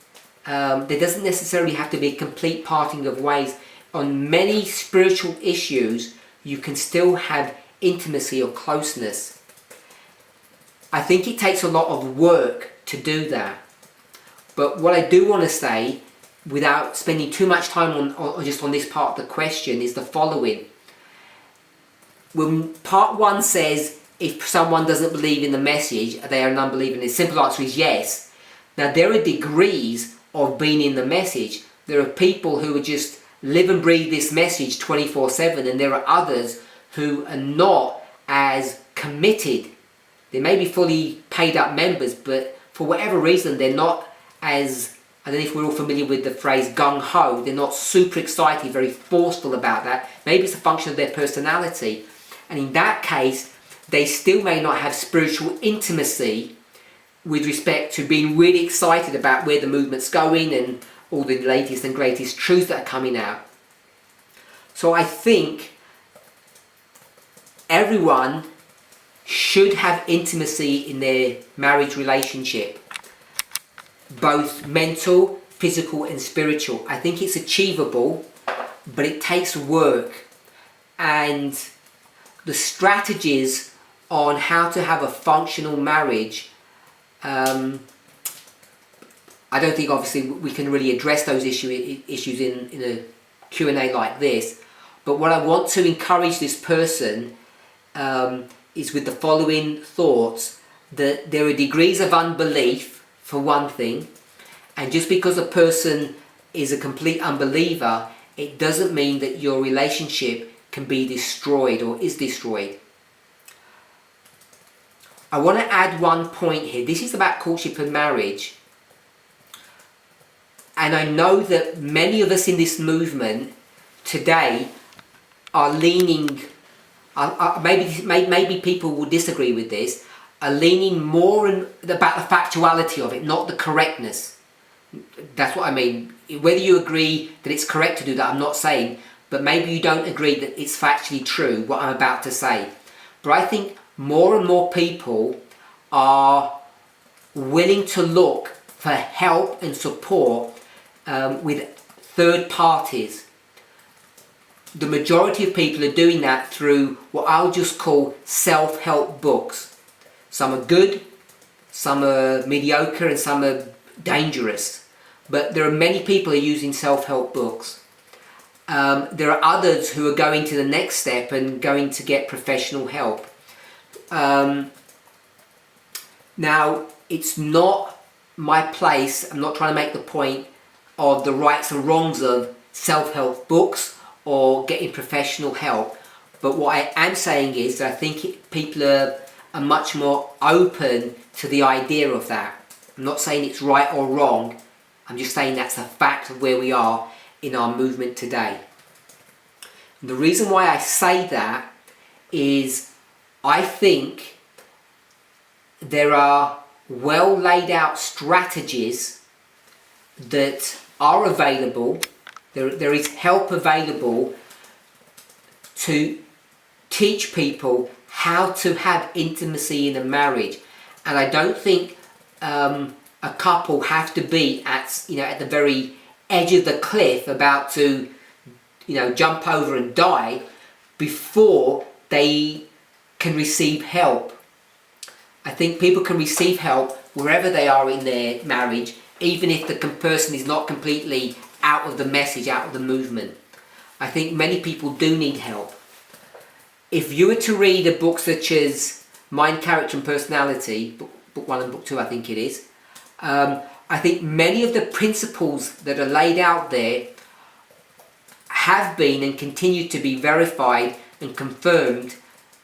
there doesn't necessarily have to be a complete parting of ways. On many spiritual issues, you can still have intimacy or closeness. I think it takes a lot of work to do that. But what I do want to say, without spending too much time on just on this part of the question, is the following. When part one says, if someone doesn't believe in the message, they are an unbeliever, and the simple answer is yes. Now there are degrees of being in the message. There are people who are just live and breathe this message 24/7, and there are others who are not as committed. They may be fully paid up members, but for whatever reason they're not as, I don't know if we're all familiar with the phrase gung-ho, they're not super excited, very forceful about that. Maybe it's a function of their personality. And in that case, they still may not have spiritual intimacy with respect to being really excited about where the movement's going and all the latest and greatest truths that are coming out. So I think everyone should have intimacy in their marriage relationship, both mental, physical and spiritual. I think it's achievable, but it takes work, and the strategies on how to have a functional marriage, I don't think obviously we can really address those issues in a Q&A like this, but what I want to encourage this person is with the following thoughts, that there are degrees of unbelief for one thing, and just because a person is a complete unbeliever, it doesn't mean that your relationship can be destroyed or is destroyed. I want to add one point here. This is about courtship and marriage. And I know that many of us in this movement today are leaning, maybe people will disagree with this, are leaning more about the factuality of it, not the correctness. That's what I mean. Whether you agree that it's correct to do that, I'm not saying, but maybe you don't agree that it's factually true, what I'm about to say. But I think more and more people are willing to look for help and support with third parties. The majority of people are doing that through what I'll just call self-help books. Some are good, some are mediocre, and some are dangerous. But there are many people who are using self-help books. There are others who are going to the next step and going to get professional help. Now, it's not my place, I'm not trying to make the point of the rights and wrongs of self-help books or getting professional help, but what I am saying is that I think people are much more open to the idea of that. I'm not saying it's right or wrong, I'm just saying that's a fact of where we are in our movement today. And the reason why I say that is I think there are well laid out strategies that are available. There is help available to teach people how to have intimacy in a marriage. And I don't think a couple have to be at the very edge of the cliff about to jump over and die before they can receive help. I think people can receive help wherever they are in their marriage, even if the person is not completely out of the message, out of the movement. I think many people do need help. If you were to read a book such as Mind, Character and Personality, book 1 and book 2 I think it is, I think many of the principles that are laid out there have been and continue to be verified and confirmed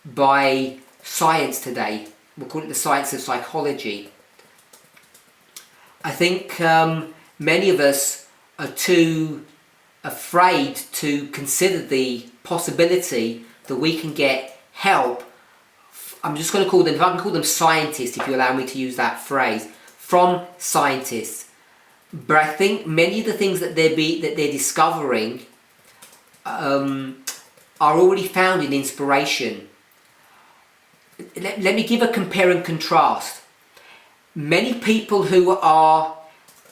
by science today. We'll call it the science of psychology. I think many of us are too afraid to consider the possibility that we can get help. I'm just going to call them, if I can call them scientists, if you allow me to use that phrase, from scientists. But I think many of the things that they're discovering are already found in inspiration. Let me give a compare and contrast. Many people who are,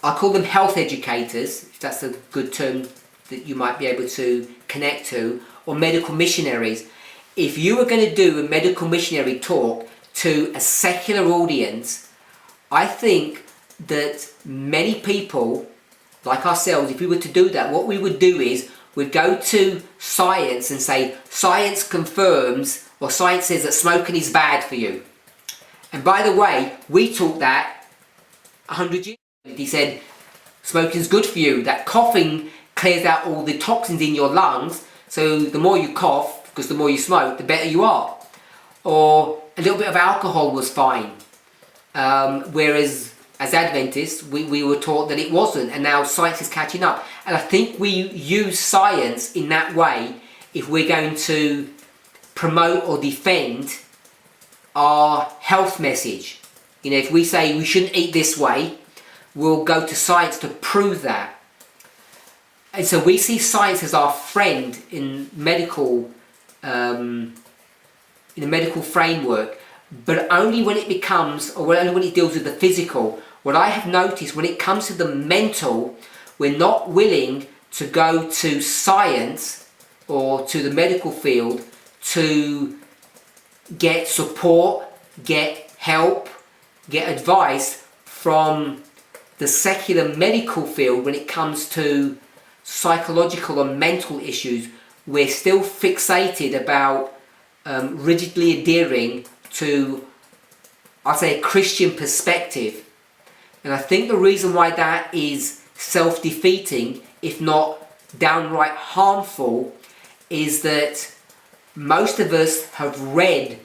I call them health educators, if that's a good term that you might be able to connect to, or medical missionaries. If you were going to do a medical missionary talk to a secular audience, I think that many people, like ourselves, if we were to do that, what we would do is we'd go to science and say, science confirms, or science says that smoking is bad for you. And by the way, we taught that 100 years ago. He said, smoking's good for you, that coughing clears out all the toxins in your lungs, so the more you cough, because the more you smoke, the better you are. Or a little bit of alcohol was fine. Whereas as Adventists, we were taught that it wasn't, and now science is catching up. And I think we use science in that way if we're going to promote or defend our health message. If we say we shouldn't eat this way, we'll go to science to prove that. And so we see science as our friend in medical, in a medical framework, but only when it becomes, or only when it deals with the physical. What I have noticed when it comes to the mental, we're not willing to go to science or to the medical field to get support, get help, get advice from the secular medical field when it comes to psychological and mental issues. We're still fixated about rigidly adhering to, I'd say, a Christian perspective. And I think the reason why that is self-defeating, if not downright harmful, is that most of us have read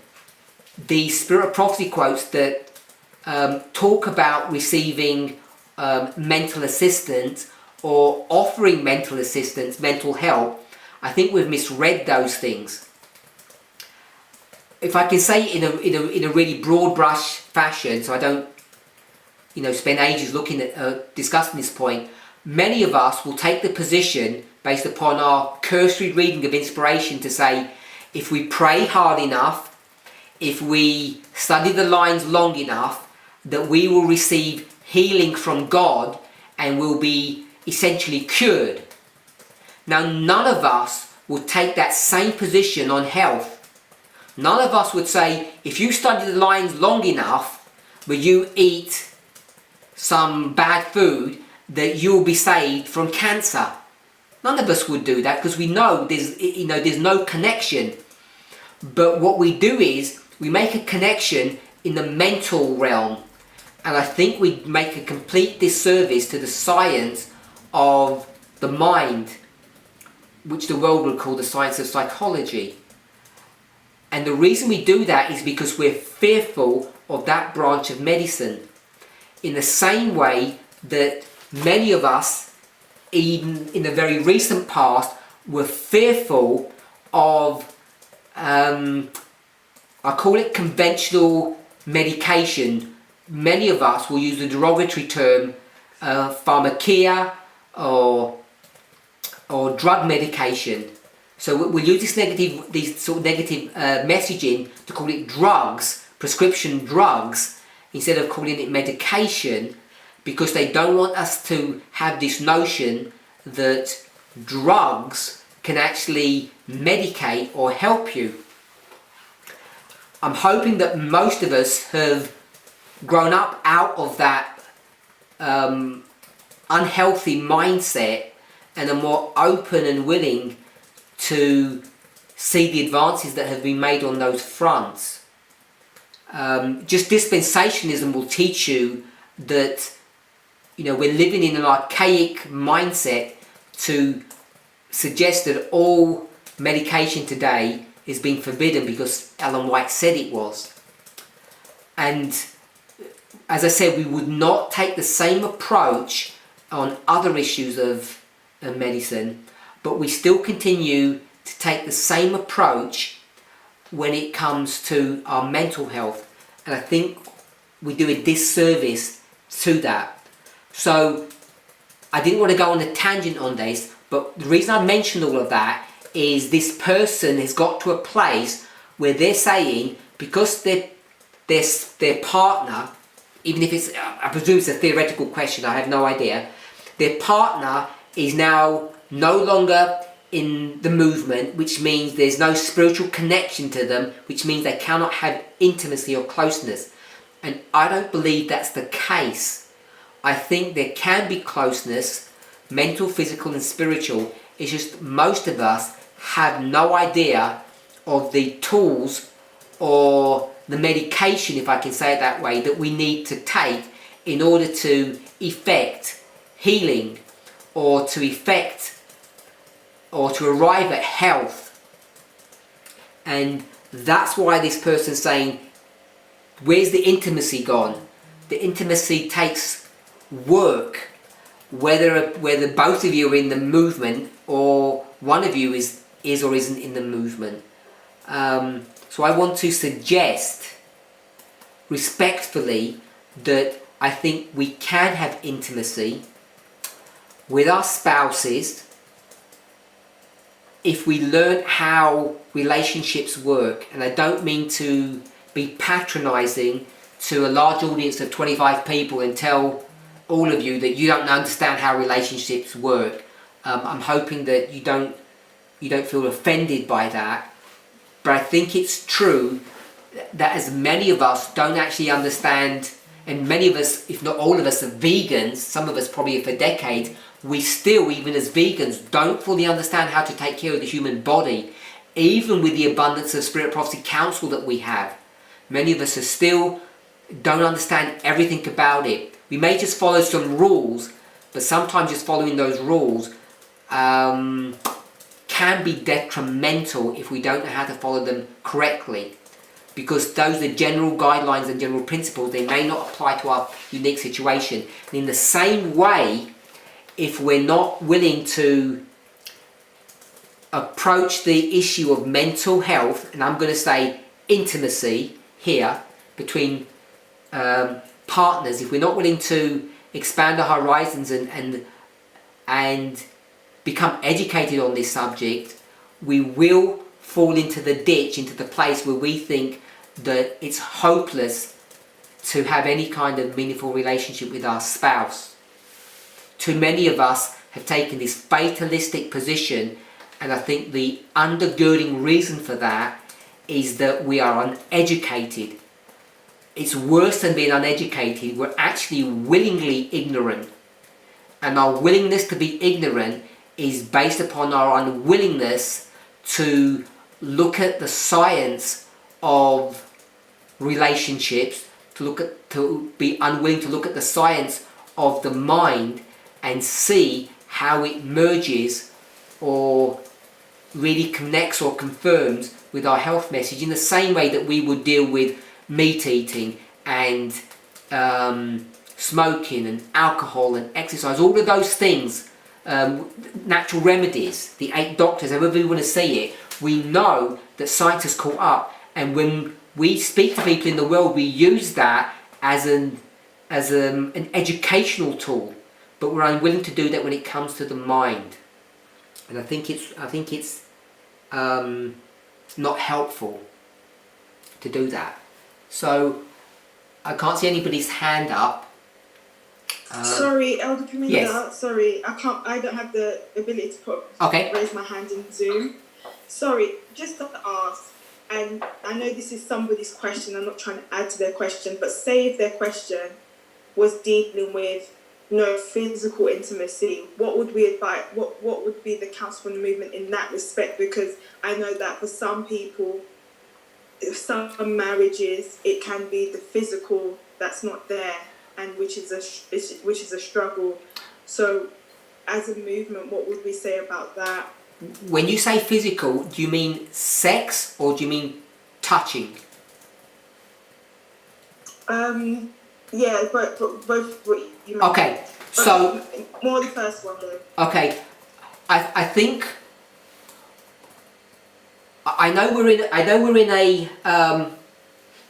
the Spirit of Prophecy quotes that talk about receiving mental assistance or offering mental assistance, mental help. I think we've misread those things. If I can say in a really broad brush fashion, so I don't spend ages looking at discussing this point, many of us will take the position based upon our cursory reading of inspiration to say, if we pray hard enough, if we study the lines long enough, that we will receive healing from God and will be essentially cured. Now, none of us will take that same position on health. None of us would say, if you study the lines long enough, but you eat some bad food, that you will be saved from cancer. None of us would do that because we know there's no connection. But what we do is we make a connection in the mental realm, and I think we make a complete disservice to the science of the mind, which the world would call the science of psychology. And the reason we do that is because we're fearful of that branch of medicine. In the same way that many of us, even in the very recent past, were fearful of, I call it conventional medication. Many of us will use the derogatory term pharmakia or drug medication. So we'll use these sort of negative messaging to call it drugs, prescription drugs, instead of calling it medication, because they don't want us to have this notion that drugs can actually medicate or help you. I'm hoping that most of us have grown up out of that unhealthy mindset and are more open and willing to see the advances that have been made on those fronts. Just dispensationalism will teach you that we're living in an archaic mindset to suggest that all medication today is being forbidden because Ellen White said it was. And as I said, we would not take the same approach on other issues of medicine, but we still continue to take the same approach when it comes to our mental health. And I think we do a disservice to that. So I didn't want to go on a tangent on this, but the reason I mentioned all of that is this person has got to a place where they're saying, because their partner, even if it's, I presume it's a theoretical question, I have no idea, their partner is now no longer in the movement, which means there's no spiritual connection to them, which means they cannot have intimacy or closeness. And I don't believe that's the case. I think there can be closeness, mental, physical and spiritual. It's just most of us have no idea of the tools or the medication, if I can say it that way, that we need to take in order to effect healing or to effect or to arrive at health. And that's why this person's saying, where's the intimacy gone? The intimacy takes work, whether both of you are in the movement or one of you is or isn't in the movement. So I want to suggest respectfully that I think we can have intimacy with our spouses if we learn how relationships work. And I don't mean to be patronizing to a large audience of 25 people and tell all of you that you don't understand how relationships work. I'm hoping that you don't feel offended by that, but I think it's true that as many of us don't actually understand, and many of us, if not all of us, are vegans, some of us probably for decades, we still, even as vegans, don't fully understand how to take care of the human body, even with the abundance of Spirit Prophecy counsel that we have. Many of us are still don't understand everything about it. We may just follow some rules, but sometimes just following those rules can can be detrimental if we don't know how to follow them correctly. Because those are general guidelines and general principles, they may not apply to our unique situation. And in the same way, if we're not willing to approach the issue of mental health, and I'm going to say intimacy here, between partners, if we're not willing to expand our horizons and become educated on this subject, we will fall into the ditch, into the place where we think that it's hopeless to have any kind of meaningful relationship with our spouse. Too many of us have taken this fatalistic position, and I think the undergirding reason for that is that we are uneducated. It's worse than being uneducated. We're actually willingly ignorant. And our willingness to be ignorant is based upon our unwillingness to look at the science of relationships, to be unwilling to look at the science of the mind and see how it merges or really connects or confirms with our health message, in the same way that we would deal with meat eating and smoking and alcohol and exercise, all of those things, natural remedies, the 8 doctors, however you want to see it. We know that science has caught up, and when we speak to people in the world, we use that as an educational tool, but we're unwilling to do that when it comes to the mind. And I think it's not helpful to do that. So I can't see anybody's hand up. Sorry, Elder Parminder. Yes. Sorry, I don't have the ability to raise my hand in Zoom. Sorry, just to ask, and I know this is somebody's question, I'm not trying to add to their question, but say if their question was dealing with no physical intimacy, what would we advise? What would be the counsel from the movement in that respect? Because I know that for some people, some marriages, it can be the physical that's not there, and which is a struggle. So, as a movement, what would we say about that? When you say physical, do you mean sex or do you mean touching? Yeah, but both what you meant. Okay, so more the first one though. Okay, I think I know we're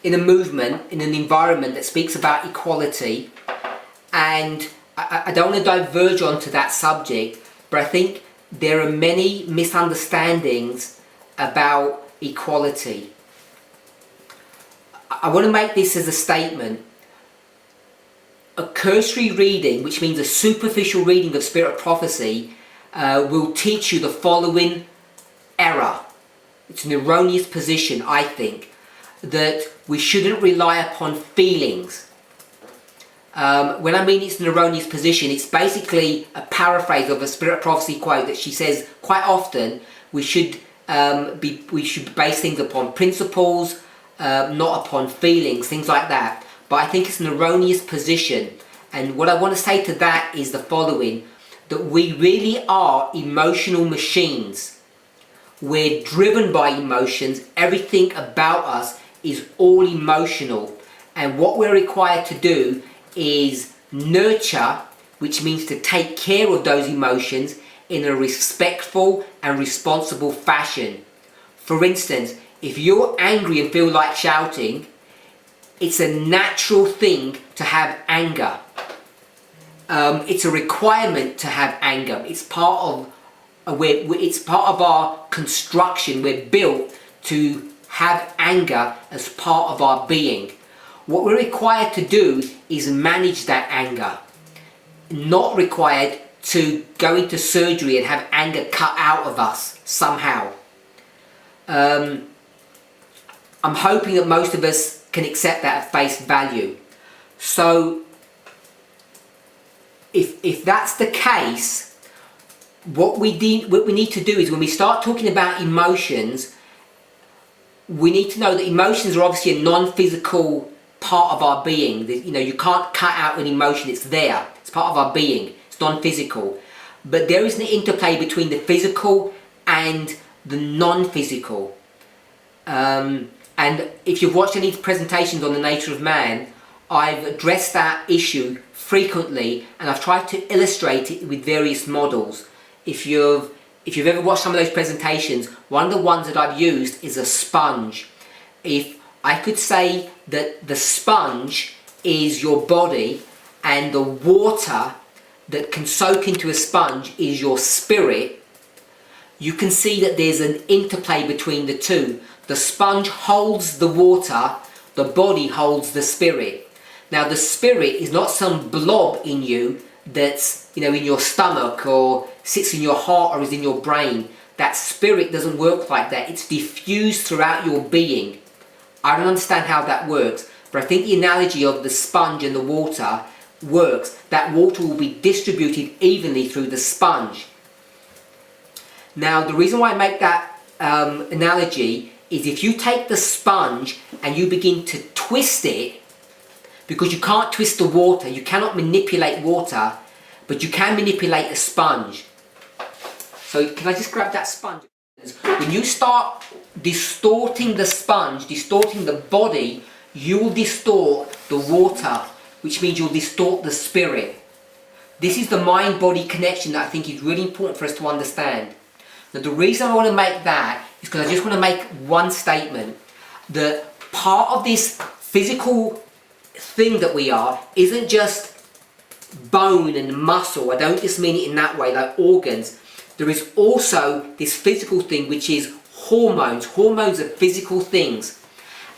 in a movement, in an environment that speaks about equality, and I don't want to diverge onto that subject, but I think there are many misunderstandings about equality. I want to make this as a statement. A cursory reading, which means a superficial reading of Spirit of Prophecy, will teach you the following error. It's an erroneous position, I think, that we shouldn't rely upon feelings. When I mean it's an erroneous position, it's basically a paraphrase of a Spirit of Prophecy quote that she says quite often we should base things upon principles, not upon feelings, things like that. But I think it's an erroneous position, and what I want to say to that is the following: that we really are emotional machines. We're driven by emotions. Everything about us is all emotional, and what we're required to do is nurture, which means to take care of those emotions in a respectful and responsible fashion. For instance, if you're angry and feel like shouting, it's a natural thing to have anger. It's a requirement to have anger. It's part of our construction. We're built to have anger as part of our being. What we're required to do is manage that anger. Not required to go into surgery and have anger cut out of us somehow. I'm hoping that most of us can accept that at face value. So if that's the case, what we need to do is, when we start talking about emotions, we need to know that emotions are obviously a non-physical part of our being. You can't cut out an emotion, it's there. It's part of our being. It's non-physical. But there is an interplay between the physical and the non-physical. And if you've watched any presentations on the nature of man, I've addressed that issue frequently, and I've tried to illustrate it with various models. If you've ever watched some of those presentations, one of the ones that I've used is a sponge. If I could say that the sponge is your body and the water that can soak into a sponge is your spirit, you can see that there's an interplay between the two. The sponge holds the water, the body holds the spirit. Now the spirit is not some blob in you that's, in your stomach or sits in your heart or is in your brain. That spirit doesn't work like that. It's diffused throughout your being. I don't understand how that works, but I think the analogy of the sponge and the water works. That water will be distributed evenly through the sponge. Now the reason why I make that analogy is if you take the sponge and you begin to twist it, because you can't twist the water, you cannot manipulate water, but you can manipulate a sponge. So can I just grab that sponge? When you start distorting the sponge, distorting the body, you will distort the water, which means you'll distort the spirit. This is the mind-body connection that I think is really important for us to understand. Now the reason I want to make that is because I just want to make one statement, that part of this physical thing that we are isn't just bone and muscle. I don't just mean it in that way, like organs. There is also this physical thing which is hormones. Hormones are physical things.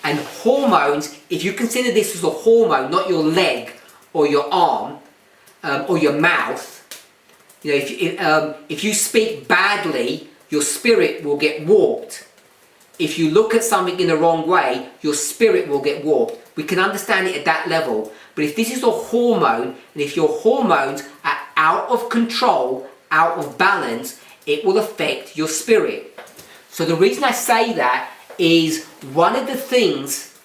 And hormones, if you consider this as a hormone, not your leg or your arm or your mouth, if you speak badly, your spirit will get warped. If you look at something in the wrong way, your spirit will get warped. We can understand it at that level. But if this is a hormone, and if your hormones are out of control, out of balance, it will affect your spirit. So the reason I say that is one of the things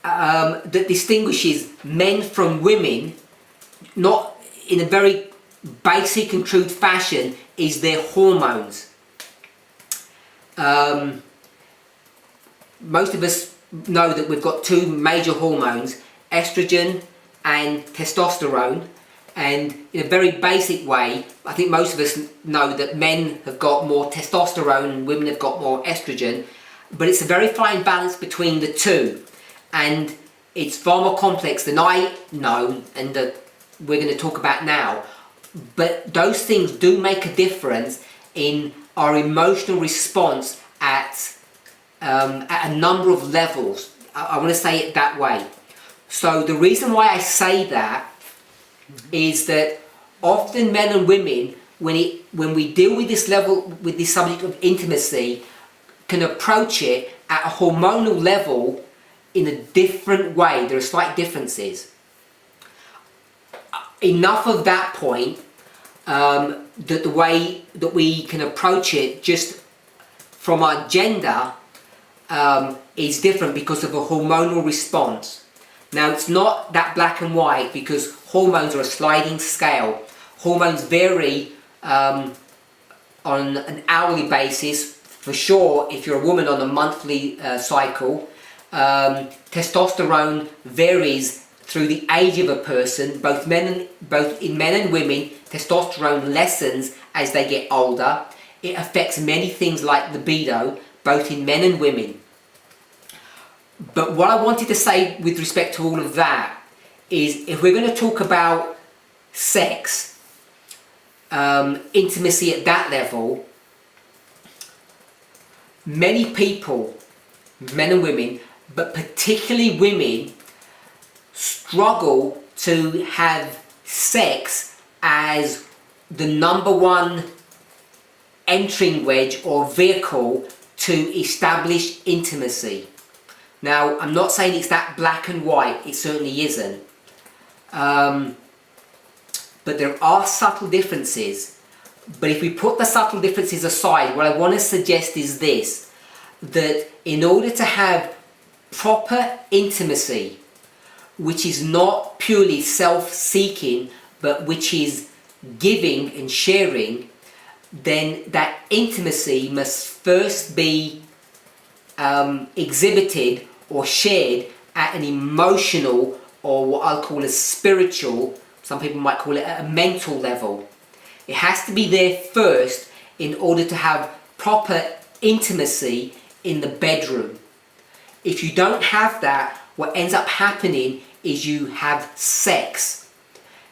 that distinguishes men from women, not in a very basic and crude fashion, is their hormones. Most of us know that we've got two major hormones, estrogen and testosterone, and in a very basic way, I think most of us know that men have got more testosterone and women have got more estrogen, but it's a very fine balance between the two, and it's far more complex than I know and that we're going to talk about now. But those things do make a difference in our emotional response at a number of levels. I want to say it that way. So the reason why I say that is that often men and women, when we deal with this level, with this subject of intimacy, can approach it at a hormonal level in a different way. There are slight differences. Enough of that point that the way that we can approach it just from our gender is different because of a hormonal response. Now it's not that black and white because hormones are a sliding scale. Hormones vary on an hourly basis, for sure if you're a woman on a monthly cycle. Testosterone varies through the age of a person. Both in men and women, testosterone lessens as they get older. It affects many things like libido, both in men and women. But what I wanted to say with respect to all of that is, if we're going to talk about sex, intimacy at that level, many people, men and women, but particularly women, struggle to have sex as the number one entering wedge or vehicle to establish intimacy. Now, I'm not saying it's that black and white, it certainly isn't. But there are subtle differences. But if we put the subtle differences aside, what I want to suggest is this, that in order to have proper intimacy, which is not purely self-seeking, but which is giving and sharing, then that intimacy must first be exhibited or shared at an emotional, or what I'll call a spiritual, some people might call it a mental level. It has to be there first in order to have proper intimacy in the bedroom. If you don't have that, what ends up happening is you have sex.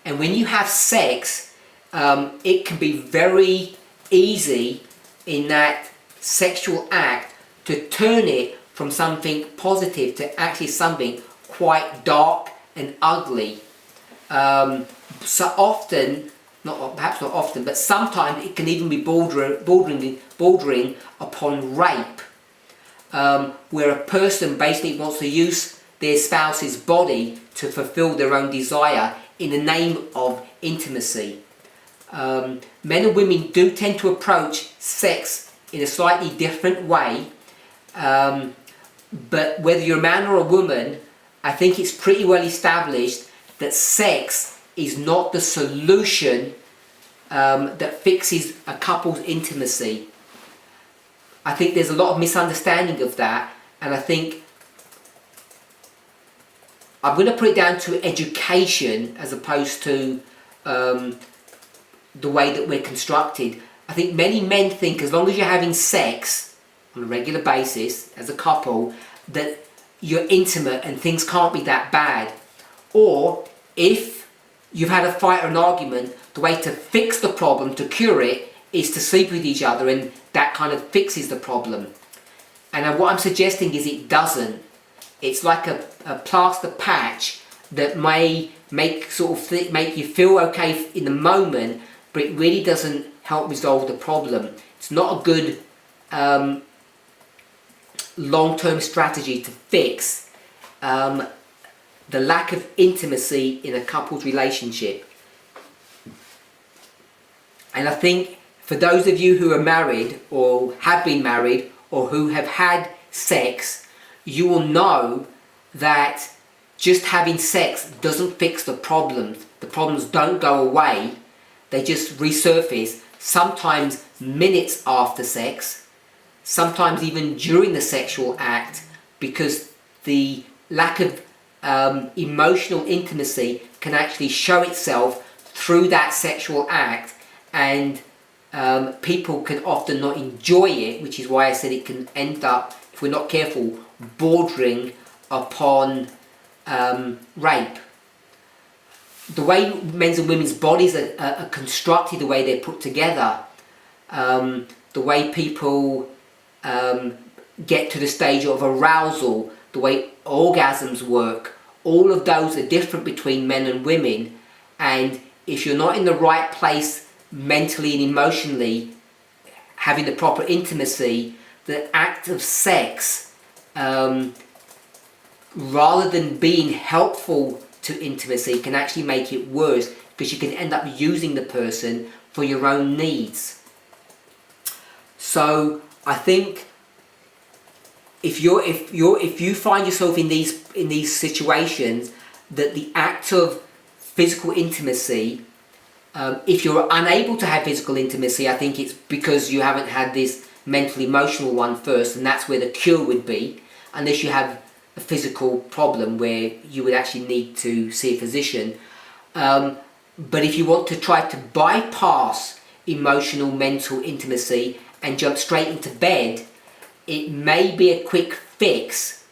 And when you have sex, it can be very easy in that sexual act to turn it from something positive to actually something quite dark and ugly. So often, perhaps not often, but sometimes it can even be bordering upon rape, where a person basically wants to use their spouse's body to fulfill their own desire in the name of intimacy. Men and women do tend to approach sex in a slightly different way, but whether you're a man or a woman, I think it's pretty well established that sex is not the solution that fixes a couple's intimacy. I think there's a lot of misunderstanding of that, and I think I'm going to put it down to education as opposed to the way that we're constructed. I think many men think as long as you're having sex on a regular basis as a couple, that you're intimate and things can't be that bad. Or if you've had a fight or an argument, the way to fix the problem, to cure it, is to sleep with each other, and that kind of fixes the problem. And what I'm suggesting is it doesn't. It's like a plaster patch that may make you feel okay in the moment, but it really doesn't help resolve the problem. It's not a good long-term strategy to fix the lack of intimacy in a couple's relationship. And I think for those of you who are married or have been married or who have had sex, you will know that just having sex doesn't fix the problems. The problems don't go away, they just resurface, sometimes minutes after sex, sometimes even during the sexual act, because the lack of emotional intimacy can actually show itself through that sexual act, and people can often not enjoy it, which is why I said it can end up, if we're not careful, bordering upon rape. The way men's and women's bodies are constructed, the way they're put together, the way people get to the stage of arousal, the way orgasms work, all of those are different between men and women. And if you're not in the right place mentally and emotionally, having the proper intimacy, the act of sex, rather than being helpful to intimacy, can actually make it worse, because you can end up using the person for your own needs. So I think if you find yourself in these situations, that the act of physical intimacy, if you're unable to have physical intimacy, I think it's because you haven't had this mental emotional one first, and that's where the cure would be, unless you have a physical problem where you would actually need to see a physician. But if you want to try to bypass emotional mental intimacy and jump straight into bed, it may be a quick fix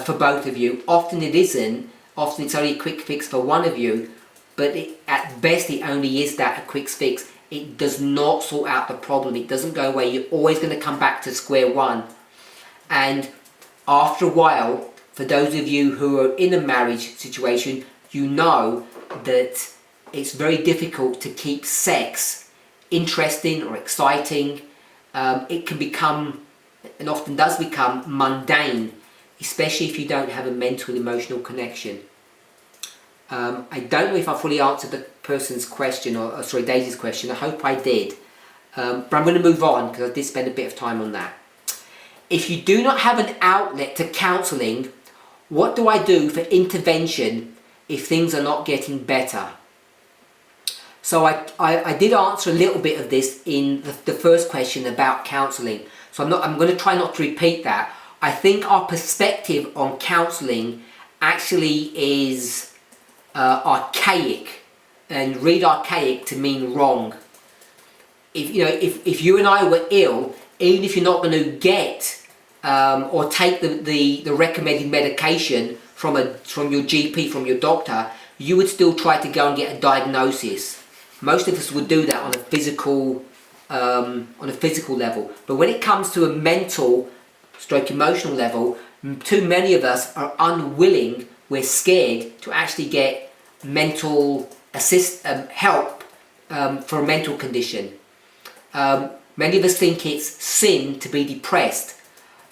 for both of you. Often it isn't. Often it's only a quick fix for one of you, but at best it only is that, a quick fix. It does not sort out the problem. It doesn't go away. You're always going to come back to square one. And after a while, for those of you who are in a marriage situation, you know that it's very difficult to keep sex interesting or exciting. It can become, and often does become, mundane, especially if you don't have a mental emotional connection. I don't know if I fully answered the person's question, or sorry, Daisy's question. I hope I did. But I'm going to move on, because I did spend a bit of time on that. If you do not have an outlet to counselling, what do I do for intervention if things are not getting better? So I did answer a little bit of this in the first question about counselling. So I'm going to try not to repeat that. I think our perspective on counselling actually is archaic, and read archaic to mean wrong. If you and I were ill, even if you're not going to get or take the recommended medication from your GP, from your doctor, you would still try to go and get a diagnosis. Most of us would do that on a physical level. But when it comes to a mental / emotional level, too many of us are unwilling. We're scared to actually get mental help for a mental condition. Many of us think it's sin to be depressed.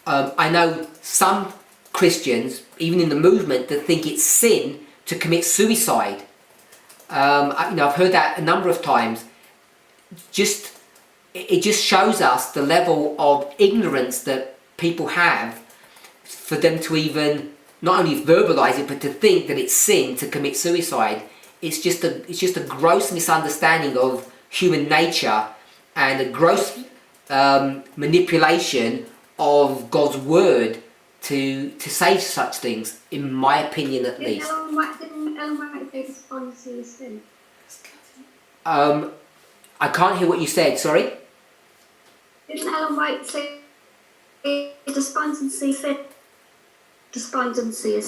I know some Christians, even in the movement, that think it's sin to commit suicide. I've heard that a number of times. It just shows us the level of ignorance that people have, for them to even not only verbalize it, but to think that it's sin to commit suicide. It's just a gross misunderstanding of human nature and a gross manipulation of God's word to say such things, in my opinion at least. Didn't Ellen White say despondency is sin? I can't hear what you said, sorry? Didn't Ellen White say despondency is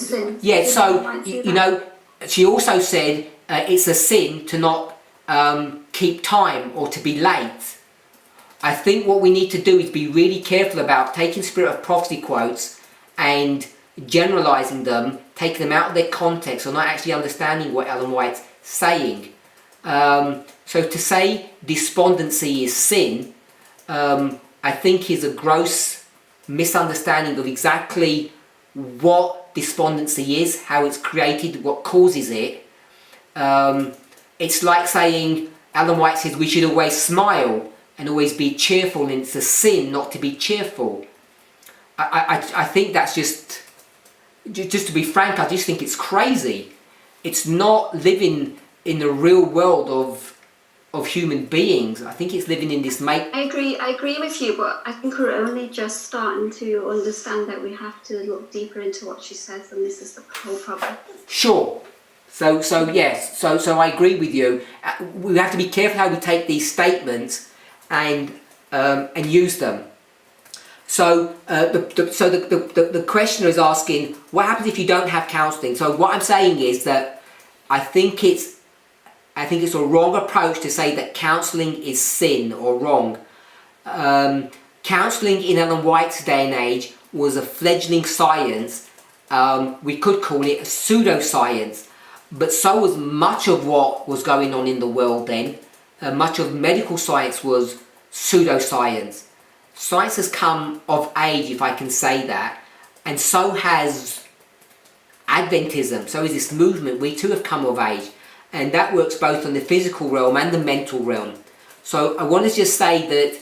sin? Yeah, so, she also said it's a sin to not keep time or to be late. I think what we need to do is be really careful about taking Spirit of Prophecy quotes and generalizing them, taking them out of their context, or not actually understanding what Ellen White's saying. So to say despondency is sin, I think is a gross misunderstanding of exactly what despondency is, how it's created, what causes it. It's like saying, Ellen White says we should always smile and always be cheerful, and it's a sin not to be cheerful. I think that's just to be frank, I just think it's crazy. It's not living in the real world of human beings. I think it's living in this I agree with you, but I think we're only just starting to understand that we have to look deeper into what she says, and this is the whole problem. Sure. So yes. So I agree with you. We have to be careful how we take these statements and use them. So the questioner is asking, what happens if you don't have counselling? So what I'm saying is that I think it's a wrong approach to say that counselling is sin or wrong. Counselling in Ellen White's day and age was a fledgling science. We could call it a pseudoscience, but so was much of what was going on in the world then. Much of medical science was pseudoscience. Science has come of age, if I can say that, and so has Adventism, so is this movement. We too have come of age, and that works both on the physical realm and the mental realm. So I want to just say that